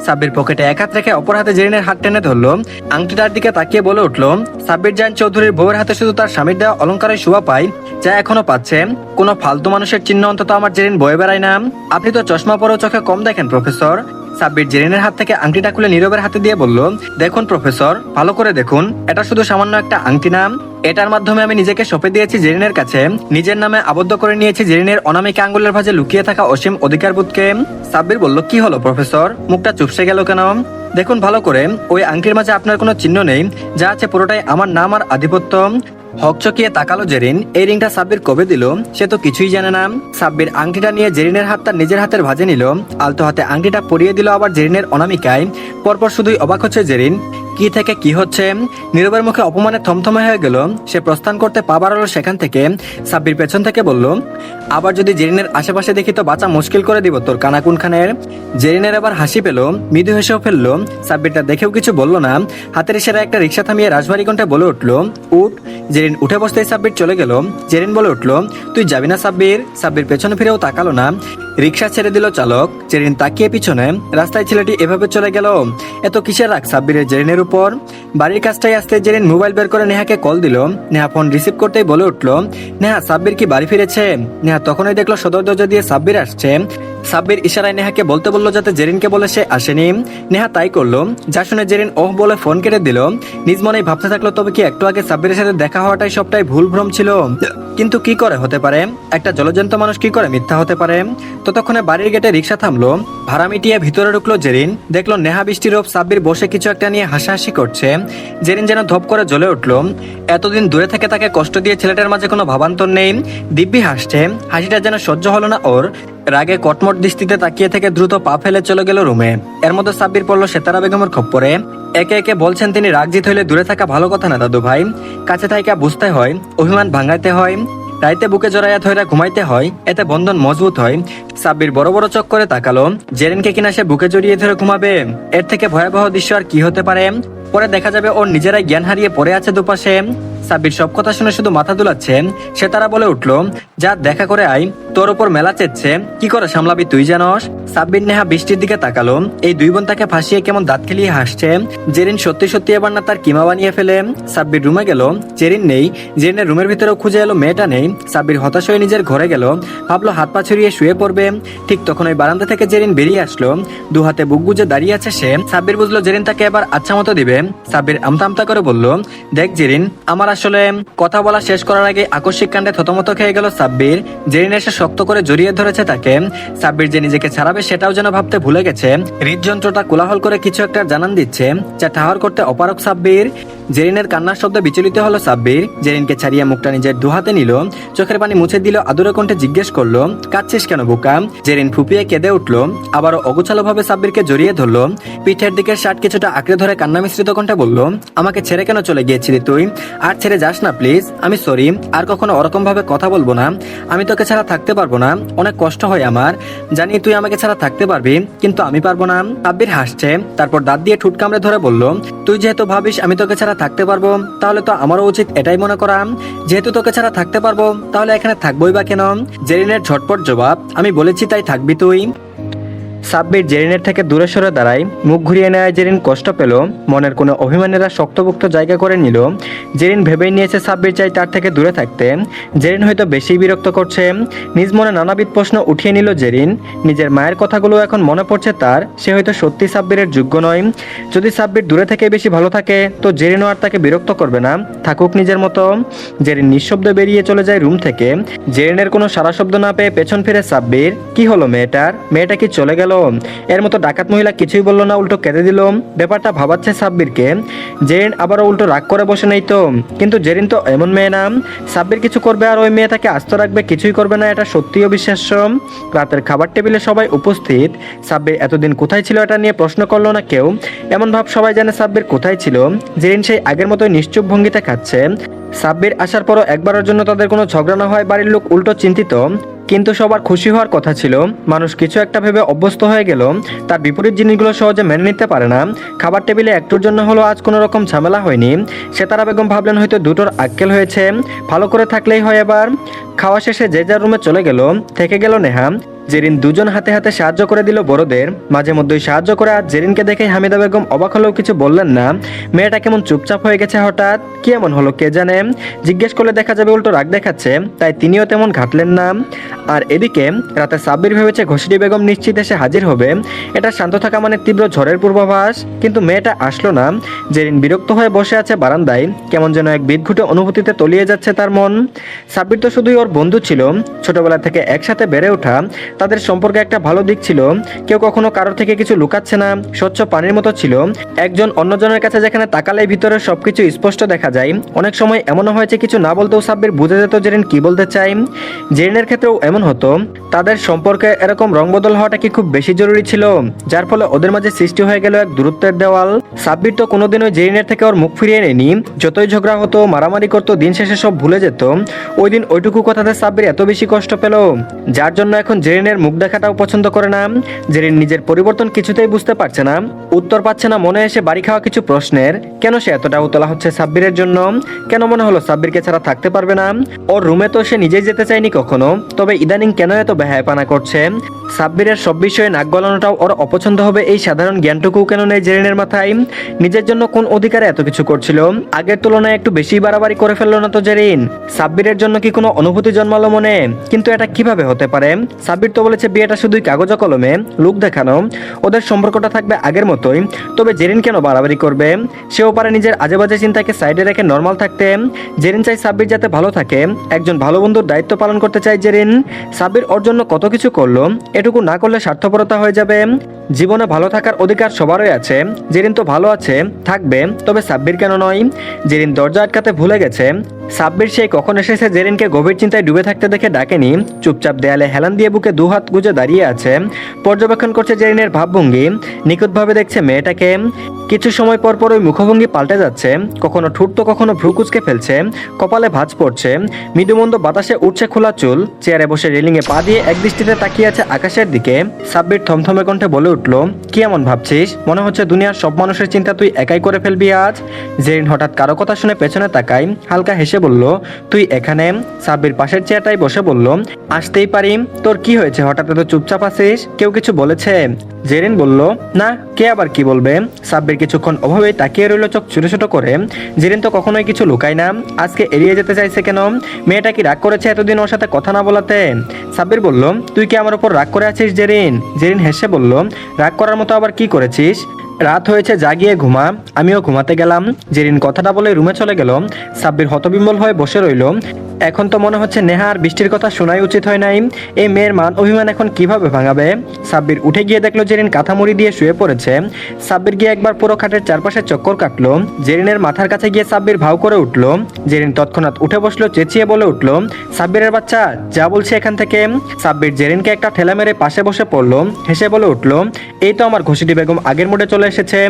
সাব্বির পকেটে এক হাত রেখে অপর হাতে জেরিনের হাত টেনে ধরলো। আংটিটার দিকে তাকিয়ে বলে উঠল, সাব্বির জান চৌধুরীর বউয়ের হাতে শুধু তার স্বামীর দেওয়া অলংকারের শোভা পায়, যা এখনো পাচ্ছে। কোনো ফালতু মানুষের চিহ্ন অন্তত আমার জেরিন বয়ে বেড়ায় না। আপনি তো চশমা পরেও চোখে কম দেখেন প্রফেসর। সাব্বির জেরিনের হাত থেকে আংটিটা খুলে নীরবের হাতে দিয়ে বলল, দেখুন প্রফেসর, ভালো করে দেখুন, এটা শুধু সামান্য একটা আংটি না। এটার মাধ্যমে আমি নিজেকে সঁপে দিয়েছি জেরিনের কাছে, নিজের নামে আবদ্ধ করে নিয়েছি জেরিনের অনামিকা আঙ্গুলের ভাঁজে লুকিয়ে থাকা অসীম অধিকারবোধকে। সাব্বির বলল, কি হলো প্রফেসর, মুখটা চুপসে গেল কেন? দেখুন ভালো করে, ওই আংটির মাঝে আপনার কোনো চিহ্ন নেই, যা আছে পুরোটাই আমার নাম আর আধিপত্য। হকচকিয়ে তাকালো জেরিন। এই রিংটা সাব্বির কবে দিল সে তো কিছুই জানে না। সাব্বির আংটিটা নিয়ে জেরিনের হাত তার নিজের হাতের ভাঁজে নিল, আলতো হাতে আংটিটা পরিয়ে দিল আবার জেরিনের অনামিকায়। পরপর শুধুই অবাক হচ্ছে জেরিন, কি থেকে কি হচ্ছে। নীরবের মুখে অপমানে থমথমে হয়ে গেল। সে প্রস্থান করতে পা বাড়ালো সেখান থেকে। সাব্বির পেছন থেকে বলল, আবার যদি জেরিনের আশেপাশে দেখি তো বাঁচা মুশকিল করে দিব তোর কানা কোনখানের। জেরিনের আবার হাসি পেল, মৃদু হেসেও ফেললো। সাব্বিরটা দেখেও কিছু বলল না, হাতের ইশারায় একটা রিক্সা থামিয়ে রাজবাড়ি কণ্ঠে বলে উঠল, উঠ। জেরিন উঠে বসতেই সাব্বির চলে গেল। জেরিন বলে উঠল, তুই যাবি না সাব্বির? সাব্বির পেছনে ফিরেও তাকালো না, রিক্সা ছেড়ে দিল চালক। জেরিন তাকিয়ে পিছনে, রাস্তায় ছেলেটি এভাবে চলে গেল। এত কিসের রাগ সাব্বিরের জেরিনের উপর? বাড়ির কাজটাই আসতে জেরিন মোবাইল বের করে নেহাকে কল দিল। নেহা ফোন রিসিভ করতেই বলে উঠল, নেহা সাব্বির কি বাড়ি ফিরেছে? নেহা তখনই দেখলো সদর দরজা দিয়ে সাব্বির আসছে। সাব্বির ইশারায় নেহাকে বলতে বলল যাতে জেরিনকে বলে সে আসেনি। নেহা তাই করলো। যা শুনে জেরিন ওহ বলে ফোন কেটে দিল। নিজ মনেই ভাবতে থাকলো, তবে কি একটু আগে সাব্বিরের সাথে দেখা হওয়াটাই সবটাই ভুল ভ্রম ছিল? কিন্তু কি করে হতে পারে? একটা জলজন্ত মানুষ কি করে মিথ্যা হতে পারে? ততক্ষণে বাড়ির গেটে রিক্সা থামলো। ভাড়া মিটিয়ে ভিতরে ঢুকলো জেরিন। দেখলো নেহা, বৃষ্টির রূপ, সাব্বির বসে কিছু একটা নিয়ে হাসাহাসি করছে। জেরিন যেন ধপ করে জ্বলে উঠলো। এতদিন দূরে থেকে তাকে কষ্ট দিয়ে ছেলেটার মাঝে কোনো ভাবান্তর নেই। দিব্যি হাসছে, হাসিটা যেন সহ্য হলো না ওর। রাগে কটমট দৃষ্টিতে তাকিয়ে থেকে দ্রুত পা ফেলে চলে গেল রুমে। এর মধ্যে সাব্বির পড়লো সেতারা বেগমের খপ্পরে। একে একে বলছেন তিনি রাগ জিত হইলে দূরে থাকা ভালো কথা না দাদু ভাই, কাছে থাইকা বুঝতে হয়, অভিমান ভাঙাইতে হয়, রাইতে বুকে জড়াইয়া ধইরা ঘুমাইতে হয়, এতে বন্ধন মজবুত হয়। সাব্বির বড় বড় চোখ করে তাকালো। জেরিনকে কিনা সে বুকে জড়িয়ে ধরে ঘুমাবে? এর থেকে ভয়াবহ দৃশ্য আর কি হতে পারে? পরে দেখা যাবে ওর নিজেরাই জ্ঞান হারিয়ে পড়ে আছে দুপাশে। সাব্বির সব কথা শুনে শুধু মাথা দুলাচ্ছে। সে তারা বলে উঠলো, যা দেখা করে আই, তোর উপর মেলা চেচ্ছে, কি করে সামলাবি তুই জানস। সাব্বির নেহা বৃষ্টির দিকে তাকালো। এই দুই বোন তাকে ফাঁসিয়ে কেমন দাঁত খেলিয়ে হাসছে। জেরিন সত্যি সত্যি এবার না তার কিমা বানিয়ে ফেলে। সাব্বির রুমে গেল, জেরিন নেই। জেরিনের রুমের ভিতরেও খুঁজে এলো, মেয়েটা নেই। সাব্বির হতাশ হয়ে নিজের ঘরে গেল, ভাবলো হাত পা ছড়িয়ে শুয়ে পড়বে। ঠিক তখন ওই বারান্দা থেকে জেরিন বেরিয়ে আসলো। দু হাতে বুক গুজে দাঁড়িয়ে আছে সে। সাব্বির বুঝলো জেরিন তাকে এবার আচ্ছা মতো দিবে। সাব্বির আমতা আমতা করে বলল, দেখ জেরিন, আমার আর আসলে কথা বলা শেষ করার আগে আকস্মিক কাণ্ডে থতমত খেয়ে গেল সাব্বির। জেরিন এসে শক্ত করে জড়িয়ে ধরেছে তাকে। সাব্বির যে নিজেকে ছাড়াবে সেটাও যেন ভাবতে ভুলে গেছে। হৃদযন্ত্রটা কোলাহল করে কিছু একটা জানান দিচ্ছে, যা ঠাহর করতে অপারক সাব্বির। জেরিনের কান্নার শব্দে বিচলিত হলো সাব্বির। জেরিনকে ছাড়িয়ে মুখটা নিজের দুহাতে নিল, চোখের পানি মুছে দিল, আদুরে কণ্ঠে জিজ্ঞেস করলো, কাঁদছিস কেন বোকা? জেরিন ফুপিয়ে কেঁদে উঠলো, আবারও অগোছালো ভাবে সাব্বিরকে জড়িয়ে ধরলো। পিঠের দিকের শার্ট কিছুটা আঁকড়ে ধরে কান্না মিশ্রিত কণ্ঠে বলল, আমাকে ছেড়ে কেন চলে গিয়েছিলি তুই? আর ছেড়ে যাস না প্লিজ, আমি সরি, আর কখনো ওরকম ভাবে কথা বলবো না। আমি তোকে ছাড়া থাকতে পারবো না, অনেক কষ্ট হয় আমার। জানি তুই আমাকে ছাড়া থাকতে পারবি, কিন্তু আমি পারবো না। সাব্বির হাসছে, তারপর দাঁত দিয়ে ঠোঁট কামড়ে ধরে বলল, তুই যেহেতু ভাবিস আমি তোকে ছাড়া থাকতে পারবো, তাহলে তো আমারও উচিত এটাই মনে করা। যেহেতু তোকে ছাড়া থাকতে পারবো, তাহলে এখানে থাকবোই বা কেন? জেরিনের ঝটপট জবাব, আমি বলেছি তাই থাকবি তুই। সাব্বির জেরিনের থেকে দূরে সরে দাঁড়ায়, মুখ ঘুরিয়ে নেয়। জেরিন কষ্ট পেল, মনের কোনো অভিমানীরা শক্তপোক্ত জায়গা করে নিল। জেরিন ভেবেই নিয়েছে সাব্বির চাই তার থেকে দূরে থাকতে। জেরিন হয়তো বেশি বিরক্ত করছে। নিজ মনে নানাবিধ প্রশ্ন উঠিয়ে নিল জেরিন। নিজের মায়ের কথাগুলো এখন মনে পড়ছে তার। সে হয়তো সত্যি সাব্বিরের যোগ্য নয়। যদি সাব্বির দূরে থেকে বেশি ভালো থাকে, তো জেরিনও আর তাকে বিরক্ত করবে না, থাকুক নিজের মতো। জেরিন নিঃশব্দে বেরিয়ে চলে যায় রুম থেকে। জেরিনের কোনো সারা শব্দ না পেয়ে পেছন ফিরে সাব্বির। কি হলো মেয়েটার? মেয়েটা কি চলে গেল? এর মতো ডাকাত মহিলা কিছুই বলল না, উল্টো কেঁদে দিল। ব্যাপারটা ভাবাচ্ছে সাব্বিরকে। জেরিন আবারও উল্টো রাগ করে বসে নেই তো, কিন্তু জেরিন তো এমন মেয়ে না। সাব্বির কিছু করবে আর ওই মেয়ে তাকে আস্ত রাখবে, কিছুই করবে না, এটা সত্যিই অবিশ্বাস্য। রাতের খাবার টেবিলে সবাই উপস্থিত। সাব্বির এতদিন কোথায় ছিল এটা নিয়ে প্রশ্ন করলো না কেউ। এমন ভাব সবাই জানে সাব্বির কোথায় ছিল। জেরিন সেই আগের মতোই নিশ্চুপ ভঙ্গিতে খাচ্ছে। সাব্বির আসার পরও একবারের জন্য তাদের কোনো ঝগড়া না হয় বাড়ির লোক উল্টো চিন্তিত। কিন্তু সবার খুশি হওয়ার কথা ছিল। মানুষ কিছু একটা ভেবে অভ্যস্ত হয়ে গেল, তার বিপরীত জিনিসগুলো সহজে মেনে নিতে পারে না। খাবার টেবিলে একটুর জন্য হলো আজ কোনো রকম ঝামেলা হয়নি। সেতারা বেগম ভাবলেন হয়তো দুটোর আক্কেল হয়েছে, ভালো করে থাকলেই হয়। এবার খাওয়া শেষে যে যার রুমে চলে গেল। থেকে গেল নেহা। জেরিন দুজন হাতে হাতে সাহায্য করে দিল বড়দের, মাঝে মধ্যেই সাহায্য করে। আজ জেরিনকে দেখে হামিদা বেগম অবাক হলেও কিছু বললেন না। মেয়েটা কেমন চুপচাপ হয়ে গেছে হঠাৎ, কি এমন হলো কে জানে। জিজ্ঞেস করলে দেখা যাবে উল্টো রাগ দেখাচ্ছে, তাই তিনিও তেমন ঘাটলেন না। আর এদিকে রাতে সাব্বির ভেবেছে ঘসিডি বেগম নিশ্চিত এসে হাজির হবে। এটা শান্ত থাকা মানে তীব্র ঝড়ের পূর্বাভাস, কিন্তু মেয়েটা আসলো না। জেরিন বিরক্ত হয়ে বসে আছে বারান্দায়, কেমন যেন এক বিদঘুটে অনুভূতিতে তলিয়ে যাচ্ছে তার মন। সাব্বির তো শুধুই ওর বন্ধু ছিল, ছোটবেলা থেকে একসাথে বেড়ে ওঠা। তাদের সম্পর্কে একটা ভালো দিক ছিল, কেউ কখনো কারোর থেকে কিছু লুকাচ্ছে না, স্বচ্ছ পানির মতো ছিল। একজন অন্যজনের কাছে যেখানে তাকালেই ভিতরে সবকিছু স্পষ্ট দেখা যায়। অনেক সময় এমনও হয়েছে কিছু না বলতেও সাব্বির বুঝে যেত জেরিন কি বলতে চাই। জেরিনের ক্ষেত্রেও এমন হতো। তাদের সম্পর্কে এরকম রংবদল হওয়াটা কি খুব বেশি জরুরি ছিল, যার ফলে ওদের মাঝে সৃষ্টি হয়ে গেল এক দূরত্বের দেওয়াল। সাব্বির তো কোনোদিনও জেরিনের থেকে ওর মুখ ফিরিয়ে নেয়নি। যতই ঝগড়া হতো, মারামারি করতো, দিন শেষে সব ভুলে যেত। ওই দিন ওইটুকু কথাতে সাব্বির এত বেশি কষ্ট পেল, যার জন্য এখন জেরিনের মুখ দেখাটাও পছন্দ করে না। জেরিন নিজের পরিবর্তন কিছুতেই বুঝতে পারছে না, উত্তর পাচ্ছে না মনে এসে বাড়ি খাওয়া কিছু প্রশ্নের। কেন সে এতটা উতলা হচ্ছে সাব্বিরের জন্য? কেন মনে হলো সাব্বিরকে ছাড়া থাকতে পারবে না? ওর রুমে তো সে নিজেই যেতে চায়নি কখনো, তবে ইদানিং কেন এত বেহায়াপানা করছে? সাব্বিরের সব বিষয়ে নাক গলানোটাও ওর অপছন্দ হবে, এই সাধারণ জ্ঞানটুকু কেন নেই জেরিনের মাথায়? নিজের জন্য কোন অধিকারে এত কিছু করছিল? আগের তুলনায় একটু বেশি বাড়াবাড়ি করে ফেললো না তো জেরিন? সাব্বিরের জন্য কি কোনো অনুভূতি জন্মালো মনে? কিন্তু এটা কিভাবে হতে পারে? সাব্বির তো বলেছে বিয়েটা শুধুই কাগজ কলমে, লোক দেখানো। ওদের সম্পর্কটা থাকবে আগের মতোই, তবে জেরিন কেন বাড়াবাড়ি করবে? সেও পারে নিজের আজেবাজে চিন্তাকে সাইডে রেখে নর্মাল থাকতে। জেরিন চাই সাব্বির যাতে ভালো থাকে, একজন ভালো বন্ধুর দায়িত্ব পালন করতে চাই জেরিন। সাব্বির ওর জন্য কত কিছু করলো, এটুকু না করলে স্বার্থপরতা হয়ে যাবে। জীবনে ভালো থাকার অধিকার সবারই আছে। জেরিন তো ভালো আছে, থাকবে, তবে সাব্বির কেন নয়? জেরিন দরজা আটকাতে ভুলে গেছে। সাব্বির সেই কখন এসেছে জেরিনকে গভীর চিন্তায় ডুবে থাকতে দেখে ডাকেনি। চুপচাপ দেয়ালে হেলান দিয়ে বুকে দুহাত গুজে দাঁড়িয়ে আছে, পর্যবেক্ষণ করছে জেরিনের ভাবভঙ্গি। নিখুঁতভাবে দেখছে মেয়েটাকে। কিছু সময় পর পর ওই মুখভঙ্গি পাল্টে যাচ্ছে, কখনো ঠুট তো কখনো ভ্রু কুচকে ফেলছে, কপালে ভাঁজ পড়ছে, মৃদুমন্দ বাতাসে উঠছে খোলা চুল। চেয়ারে বসে রেলিংয়ে পা দিয়ে একদৃষ্টিতে তাকিয়ে আছে আকাশের দিকে। সাব্বির থমথমে কণ্ঠে বলে উঠল, কি এমন ভাবছিস? মনে হচ্ছে দুনিয়ার সব মানুষের চিন্তা তুই একাই করে ফেলবি আজ। জেরিন হঠাৎ কারো কথা শুনে পেছনে তাকাই, হালকা হেসে বলল, তুই এখানে? সাব্বির পাশের চেয়ারটাই বসে বলল, আসতেই পারি। তোর কি হয়েছে, হঠাৎ এত চুপচাপ আছিস? কেউ কিছু বলেছে? জেরিন বলল, না, কে আবার কি বলবে? সাব্বির কিছুক্ষণ অভাবে তাকিয়ে রইল চোখ ছোট ছোট করে। জেরিন তো কখনোই কিছু লুকায় না, আজকে এড়িয়ে যেতে চাইছে কেন? মেয়েটা কি রাগ করেছে এতদিন ওর সাথে কথা না বলাতে? সাব্বির বলল, তুই কি আমার উপর রাগ করে আছিস জেরিন? জেরিন হেসে বলল, রাগ করার মতো আবার কি করেছিস? রাত হয়েছে, জাগিয়ে ঘুমা। আমিও ঘুমাতে গেলাম। জেরিন কথাটা বলে রুমে চলে গেল। সাব্বির হতবিম্বল হয়ে বসে রইল। এখন তো মনে হচ্ছে নেহা আর বৃষ্টির কথা শোনাই উচিত হয় নাই। এই মেয়ের মান অভিমান এখন কিভাবে ভাঙাবে। সাব্বির উঠে গিয়ে দেখলো জেরিন কাঁথা মুড়ি দিয়ে শুয়ে পড়েছে। সাব্বির গিয়ে একবার পুরো খাটের চারপাশে চক্কর কাটলো। জেরিনের মাথার কাছে গিয়ে সাব্বির ভাও করে উঠলো। জেরিন তৎক্ষণাৎ উঠে বসলো, চেঁচিয়ে বলে উঠলো, সাব্বিরের বাচ্চা, যা বলছি এখান থেকে। সাব্বির জেরিনকে একটা ঠেলা মেরে পাশে বসে পড়লো। হেসে বলে উঠলো, এই তো আমার ঘষিটি বেগম আগের মোড়ে চলে এসেছে।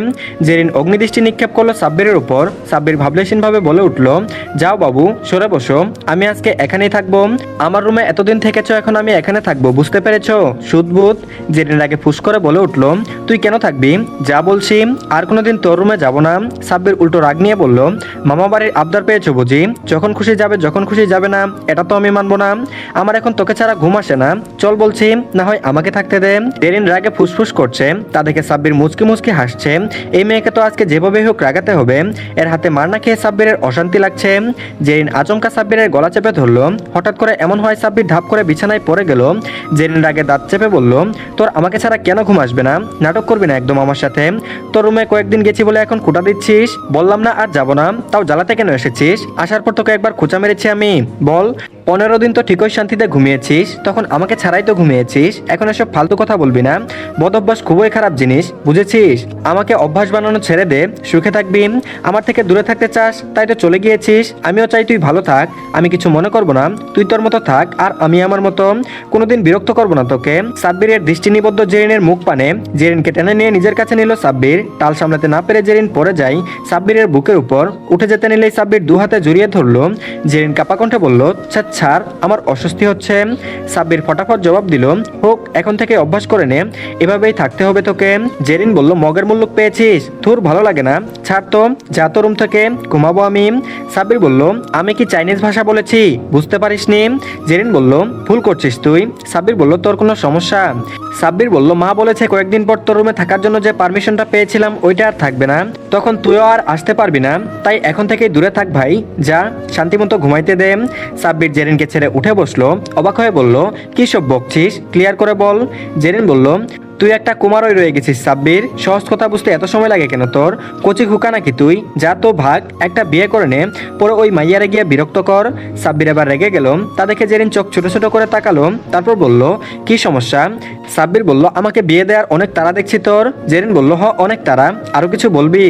জেরিন অগ্নিদৃষ্টি নিক্ষেপ করলো সাব্বিরের উপর। সাব্বির ভাবলেশীন ভাবে বলে উঠলো, যাও বাবু, সরে বসো। আমি আজকে এখানেই থাকবো। আমার রুমে এতদিন থেকেছো, এখন আমি এখানে থাকবো, বুঝতে পেরেছো? সুদবুদ। জেরিন আগে ফুস করে বলে উঠলো, তুই কেন থাকবি? যা বলছি, আর কোনোদিন তোর রুমে যাব না। সাব্বির উল্টো রাগ নিয়ে বলল, মামা বাড়ির আবদার পেয়েছো বুঝি? যখন খুশি যাবে, যখন খুশি যাবে না, এটা তো আমি মানবো না। আমার এখন তোকে ছাড়া ঘুম আসে না। চল বলছি, না হয় আমাকে থাকতে দে। জেরিন রাগে ফুসফুস করছে। তা দেখে সাব্বির মুচকি মুচকি হাসছে। এই মেয়েকে তো আজকে যেভাবে হোক রাগাতে হবে। এর হাতে মার না খেয়ে সাব্বিরের অশান্তি লাগছে। জেরিন আচমকা সাব্বিরের গলা চেপে ধরলো। হঠাৎ করে এমন হয় সাব্বির ধাপ করে বিছানায় পড়ে গেল। জেরিন রাগে দাঁত চেপে বলল, তোর আমাকে ছাড়া কেন ঘুম আসবে না? নাটক করবি না একদম আমার সাথে। তোর রুমে কয়েকদিন গেছি বলে এখন খুঁটা দিচ্ছিস? বললাম না আর যাবো না, তাও জ্বালাতে কেন এসেছিস? আসার পর তোকে একবার খোঁচা মেরেছি আমি? বল। 15 দিন তো ঠিকই শান্তিতে ঘুমিয়েছিস, তখন আমাকে ছাড়াই তো ঘুমিয়েছিস। এখন এসব ফালতু কথা বলবি না। বদ অভ্যাস খুবই খারাপ জিনিস, বুঝেছিস? আমাকে অভ্যাস বানানো ছেড়ে দে, সুখে থাকবি। আমার থেকে দূরে থাকতে চাস, তাই তো চলে গিয়েছিস। আমিও চাই তুই ভালো থাক, আমি কিছু মনে করবো না। তুই তোর মতো থাক, আর আমি আমার মতো। কোনোদিন বিরক্ত করবো না তোকে। সাব্বিরের দৃষ্টি নিবদ্ধ জেরিনের মুখ পানে। জেরিনকে টেনে নিয়ে নিজের কাছে নিল সাব্বির। টাল সামলাতে না পেরে জেরিন পড়ে যায় সাব্বিরের বুকের উপর। উঠে যেতে নিলেই সাব্বির দু হাতে জড়িয়ে ধরলো। জেরিন কাপা কণ্ঠে বলল, ছাড়, আমার অস্বস্তি হচ্ছে। সাব্বির ফটাফট জবাব দিল, হোক, এখন থেকে অভ্যাস করে নে, এভাবেই থাকতে হবে তোকে। জেরিন বলল, মগের মুল্লুক পেয়েছিস? থুর, ভালো লাগে না, ছাড় তো, যা তো রুম থেকে, ঘুমাবো আমি। সাব্বির বলল, আমি কি চাইনিজ ভাষা বলেছি, বুঝতে পারিসনি? জেরিন বলল, ভুল করছিস তুই। সাব্বির বলল, তোর কোনো সমস্যা? সাব্বির বলল, মা বলেছে কয়েকদিন পর তোর রুমে থাকার জন্য যে পারমিশনটা পেয়েছিলাম ওইটা আর থাকবে না, তখন তুইও আর আসতে পারবি না। তাই এখন থেকেই দূরে থাক ভাই, যা শান্তিমতো ঘুমাইতে দে। সাব্বির জেরিনকে ছেড়ে উঠে বসলো। অবাক হয়ে বলল, কি সব বকছিস, ক্লিয়ার করে বল। জেরিন বলল, তুই একটা কুমারই রয়ে গেছিস সাব্বির। সহজ কথা বুঝতে এত সময় লাগে কেন তোর? কচি খুকা নাকি তুই? যা তো ভাগ, একটা বিয়ে করে নে, পরে ওই মাইয়ারে গিয়ে বিরক্ত কর। সাব্বির এবার রেগে গেল। তা দেখে জেরিন চোখ ছোট ছোট করে তাকালো। তারপর বলল, কি সমস্যা? সাব্বির বলল, আমাকে বিয়ে দেওয়ার অনেক তাড়া দেখছি তোর। জেরিন বলল, হ, অনেক তাড়া, আরো কিছু বলবি?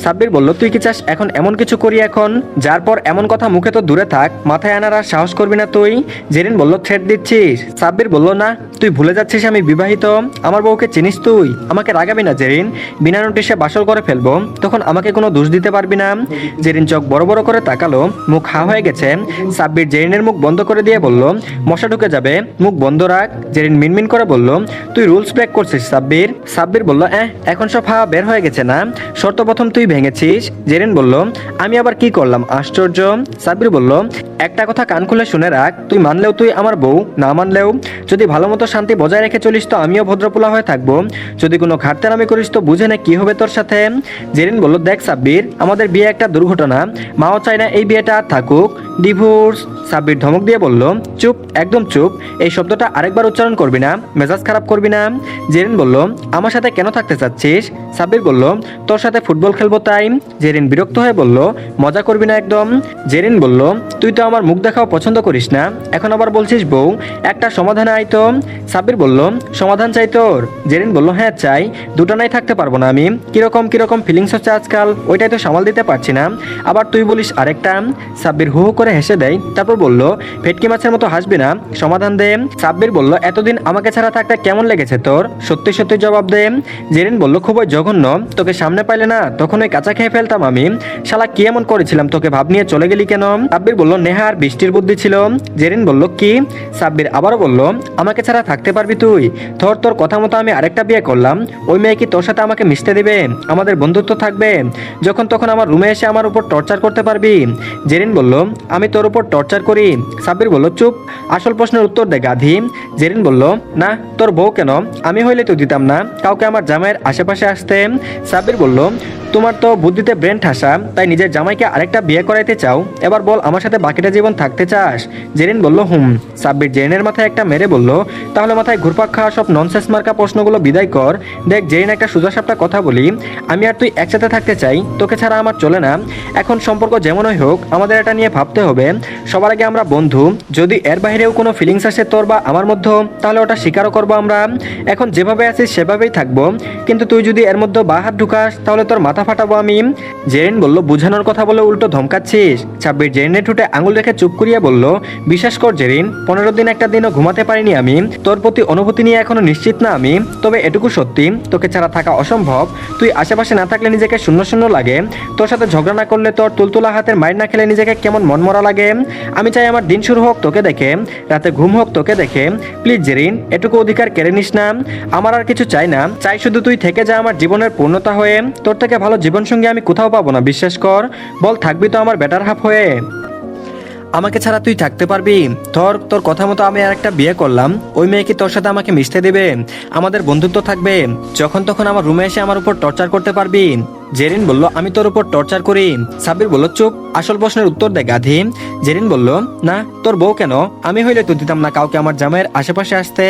সাব্বির বলল, তুই কি চাস এখন এমন কিছু করি এখন, যার পর এমন কথা মুখে তো দূরে থাক, মাথায় আনার আর সাহস করবি না তুই? জেরিন বলল, থ্রেট দিচ্ছিস? সাব্বির বলল, না, তুই ভুলে যাচ্ছিস আমি বিবাহিত। আমার বউকে চিনিস তুই? আমাকে রাগাবি না জেরিন, বিনা নোটিশে বাসর করে ফেলবো, তখন আমাকে কোনো দোষ দিতে পারবি না। জেরিন চোখ বড় বড় করে তাকালো, মুখ হা হয়ে গেছে। সাব্বির জেরিনের মুখ বন্ধ করে দিয়ে বলল, মশা ঢুকে যাবে, মুখ বন্ধ রাখ। জেরিন মিনমিন করে বলল, তুই রুলস ব্রেক করছিস সাব্বির। সাব্বির বলল, এখন সব হাওয়া বের হয়ে গেছে না, শর্ত প্রথম তুই ভেঙেছিস। জেরিন বলল, আমি আবার কি করলাম, আশ্চর্য। সাব্বির বলল, একটা কথা কান খুলে শুনে রাখ, তুই মানলেও তুই আমার বউ, না মানলেও। যদি ভালো মতো শান্তি বজায় রেখে চলিস তো আমিও ভদ্রপোলা হয়ে থাকবো। যদি কোনো ঘাটতেরামি করিস তো বুঝে না কি হবে তোর সাথে। জেরিন বলল, দেখ সাব্বির, আমাদের বিয়ে একটা দুর্ঘটনা, মাও চায় না এই বিয়েটা আর থাকুক, ডিভোর্স। সাব্বির ধমক দিয়ে বলল, চুপ, একদম চুপ, এই শব্দটা আরেকবার উচ্চারণ করবি না, মেজাজ খারাপ করবি না। জেরিন বলল, আমার সাথে কেন থাকতে চাচ্ছিস? সাব্বির বলল, তোর সাথে ফুটবল খেলবো তাই। জেরিন বিরক্ত হয়ে বলল, মজা করবি না একদম। জেরিন বলল, তুই তো আমার মুখ দেখাও পছন্দ করিস না, এখন আবার বলছিস বউ, একটা সমাধানে আয় তো। সাব্বির বলল, সমাধান চাই তোর? জেরিন বলল, হ্যাঁ চাই, দুটানাই থাকতে পারবো না আমি। কিরকম কিরকম ফিলিংস হচ্ছে আজকাল, ওইটাই তো সামাল দিতে পারছি না, আবার তুই বলিস আরেকটা। সাব্বির হু হু করে হেসে দেয়, তারপর বলল, ভেটকি মাছের মতো হাসবি না, সমাধান দে। সাব্বির বলল, এতদিন আমাকে ছাড়া থাকতে কেমন লেগেছে তোর, সত্যি সত্যি জবাব দে। জেরিন বলল, খুবই জঘন্য, তোকে সামনে পাইলে না তখন ওই কাঁচা খেয়ে ফেলতাম আমি। শালা কি এমন করেছিলাম তোকে, ভাব নিয়ে চলে গেলি কেন? সাব্বির বলল, নেহা আর বৃষ্টির বুদ্ধি ছিল। জেরিন বলল, কি? সাব্বির আবারও বলল, আমাকে ছাড়া থাকতে পারবি তুই? তোর কথা মতো আমি আরেকটা বিয়ে করলাম, ওই মেয়ে কি তোর সাথে আমাকে মিশতে দিবে? আমাদের বন্ধুত্ব থাকবে? যখন তখন আমার রুমে এসে আমার উপর টর্চার করতে পারবি? জেরিন বলল, আমি তোর উপর টর্চার করি? সাব্বির বলল, চুপ, আসল প্রশ্নের উত্তর দে গাধি। জেরিন বলল, না, তোর বউ কেন? আমি হইলে তো দিতাম না কাউকে আমার জামাইয়ের আশেপাশে আসতে। সাব্বির বলল, তোমার তো বুদ্ধিতে ব্রেন ঠাসা, তাই নিজের জামাইকে আরেকটা বিয়ে করাইতে চাও, এবার বল আমার সাথে বাকিটা জীবন থাকতে চাস? জেরিন বলল, হুম। সাব্বির জেরিনের মাথায় একটা মেরে বলল, তাহলে মাথায় ঘুরপাক খাওয়া সব ননসেন্স মার্কা প্রশ্নগুলো বিদায় কর। দেখ জেরিন, একটা সোজাসাপটা কথা বলি, আমি আর তুই একসাথে থাকতে চাই, তোকে ছাড়া আমার চলে না। এখন সম্পর্ক যেমনই হোক আমাদের এটা নিয়ে ভাবতে হবে। সবার আগে আমরা বন্ধু, যদি এর বাইরেও কোনো ফিলিংস আসে তোর বা আমার মধ্যে, তাহলে ওটা স্বীকারও করবো আমরা। এখন যেভাবে আছিস সেভাবেই থাকবো, কিন্তু তুই যদি এর মধ্যে বা হাত ঢুকাস তাহলে তোর মাথা ফাটাবো আমি। জেরিন বলল, বুঝানোর কথা বলে উল্টো ধমকাচ্ছিস? সাব্বির জেরিনের ঠোঁটে আঙুল রেখে চুপ করিয়ে বলল, বিশ্বাস কর জেরিন, 15 দিন একটা দিনও ঘুমাতে পারিনি আমি। তোর প্রতি অনুভূতি নিয়ে এখনো নিশ্চিত না আমি, তবে এটুকু সত্যি, তোকে ছাড়া থাকা অসম্ভব। তুই আশেপাশে না থাকলে নিজেকে শূন্য শূন্য লাগে, তোর সাথে ঝগড়া না করলে, তোর তুলতুলা হাতের মাইর না খেলে নিজেকে কেমন মনমরা লাগে। আমি চাই আমার দিন শুরু হোক তোকে দেখে, রাতে ঘুম হোক তোকে দেখে। প্লিজ জেরিন, এটুকু অধিকার কেড়ে নিস না। আমার আর কিছু চাই না, চাই শুধু তুই থেকে যা আমার জীবনের পূর্ণতা হয়ে। তোর থেকে ভালো জীবনসঙ্গী আমি কোথাও পাবো না, বিশ্বাস কর। বল, থাকবি তো আমার বেটার হাফ হয়ে? আমাকে ছাড়া তুই থাকতে পারবি? তোর তোর কথা মতো আমি আর একটা বিয়ে করলাম, ওই মেয়ে কি তোর সাথে আমাকে মিশতে দেবে? আমাদের বন্ধুত্ব থাকবে, যখন তখন আমার রুমে এসে আমার উপর টর্চার করতে পারবি? জেরিন বলল, আমি তোর উপর টর্চার করি? সাব্বির বলল, চুপ, আসল প্রশ্নের উত্তর দে গাধি। জেরিন বলল, না, তোর বউ কেন? আমি হইলে তো দিতাম না কাউকে আমার জামাইয়ের আশেপাশে আসতে।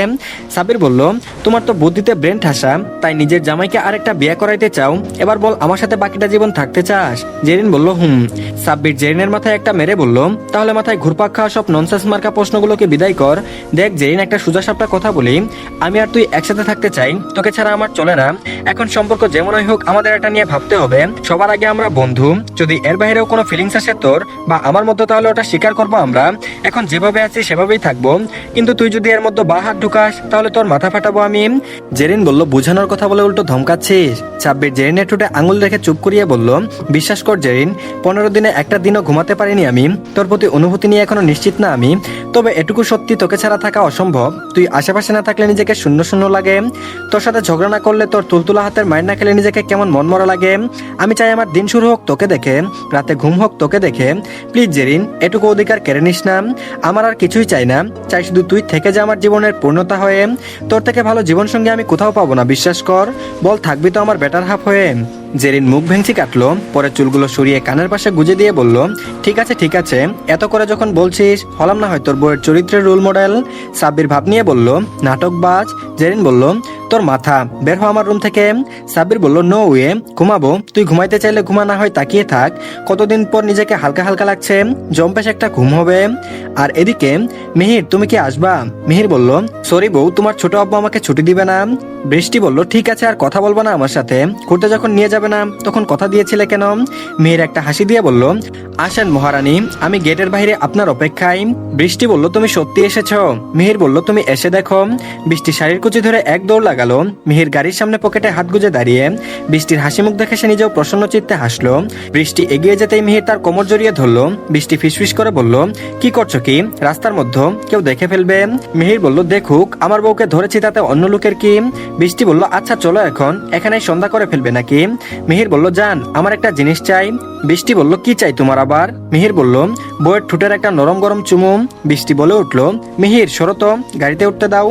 সাব্বির বলল, তোমার তো বুদ্ধিতে ব্রেন ঠাসা, তাই নিজের জামাইকে আরেকটা বিয়ে করাইতে চাও। এবার বল, আমার সাথে বাকিটা জীবন থাকতে চাস? জেরিন বলল, সাব্বির জেরিনের মাথায় একটা মেরে বলল, তাহলে মাথায় ঘুরপাক খাওয়া সব ননসেন্স মার্কা প্রশ্নগুলোকে বিদায় কর। দেখ জেরিন, একটা সোজাসাপটা কথা বলি, আমি আর তুই একসাথে থাকতে চাই, তোকে ছাড়া আমার চলে না। এখন সম্পর্ক যেমনই হোক আমাদের এটা নিয়ে ভাবতে হবে। সবার আগে আমরা বন্ধু, যদি এর বাইরেও কোনো ফিলিংস আসে তোর বা আমার মধ্যে, তাহলে ওটা স্বীকার করবো আমরা। এখন যেভাবে আছি সেভাবেই থাকবো, কিন্তু তুই যদি এর মধ্যে বা হাত ঢুকাস তাহলে তোর মাথা ফাটাবো আমি। জেরিন বলল, বুঝানোর কথা বলে উল্টো ধমকাচ্ছিস? সাব্বির জেরিনের ঠোঁটে আঙুল রেখে চুপ করিয়ে বলল, বিশ্বাস কর জেরিন, 15 দিনে একটা দিনও ঘুমাতে পারিনি আমি। তোর প্রতি অনুভূতি নিয়ে এখনো নিশ্চিত না আমি, তবে এটুকু সত্যি, তোকে ছাড়া থাকা অসম্ভব। তুই আশেপাশে না থাকলে নিজেকে শূন্য শূন্য লাগে, তোর সাথে ঝগড়া না করলে, তোর তুলতুলা হাতের মায়ের না খেলে নিজেকে কেমন মনমরা লাগে। আমি চাই আমার দিন শুরু হোক তোকে দেখে, রাতে ঘুম হোক তোকে দেখে। প্লিজ জেরিন, এটুকু অধিকার কেড়ে নিস না। আমার আর কিছুই চাই না, চাই শুধু তুই থেকে যা আমার জীবনের পূর্ণতা হয়ে। তোর থেকে ভালো জীবনসঙ্গী আমি কোথাও পাবো না, বিশ্বাস কর। বল, থাকবি তো আমার বেটার হাফ হয়ে? জেরিন মুখ ভেঙচি কাটলো, পরে চুলগুলো সরিয়ে কানের পাশে গুজে দিয়ে বলল, ঠিক আছে ঠিক আছে, এত করে যখন বলছিস, হলাম না হয় তোর বউয়ের চরিত্রের রোল মডেল। সাব্বির ভাব নিয়ে বলল, নাটকবাজ। জেরিন বলল, তোর মাথা, বের হ আমার রুম থেকে। সাব্বির বলল, নো ওয়ে, ঘুমাবো, তুই ঘুমাইতে চাইলে ঘুমা, না হয় তাকিয়ে থাক। কতদিন পর নিজেকে হালকা হালকা লাগছে, জম্পেশ একটা ঘুম হবে। আর এদিকে, মিহির তুমি কি আসবা? মিহির বলল, সরি বউ, তোমার ছোট আব্বু আমাকে ছুটি দিবে না। বৃষ্টি বলল, ঠিক আছে, আর কথা বলবো না আমার সাথে, ঘুরতে যখন নিয়ে যাবে না তখন কথা দিয়েছিলে কেন? মিহির একটা হাসি দিয়ে বলল, আসেন মহারানী, আমি গেটের বাইরে আপনার অপেক্ষায়। বৃষ্টি বলল, তুমি সত্যি এসেছ? মিহির বলল, তুমি এসে দেখো। বৃষ্টি শাড়ির কুচি ধরে এক দৌড় লাগালো। মিহির গাড়ির সামনে পকেটে হাত গুজে দাঁড়িয়ে, বৃষ্টির হাসি মুখ দেখে সে নিজেও প্রসন্ন চিত্তে হাসলো। বৃষ্টি এগিয়ে যেতেই মিহির তার কোমর জড়িয়ে ধরলো। বৃষ্টি ফিসফিস করে বলল, কি করছো কি? রাস্তার মধ্যে কেউ দেখে ফেলবে। মিহির বলল, দেখুক, আমার বউকে ধরেছি, তাতে অন্য লোকের কি? বৃষ্টি বলল, আচ্ছা চলো, এখন এখানেই সন্ধ্যা করে ফেলবে নাকি? মিহির বলল, জান, আমার একটা জিনিস চাই। বৃষ্টি বলল, কি চাই তোমার আবার? মিহির বলল, বউয়ের ঠোঁটের একটা নরম গরম চুমু। বৃষ্টি বলে উঠলো, মিহির সরো তো, গাড়িতে উঠতে দাও।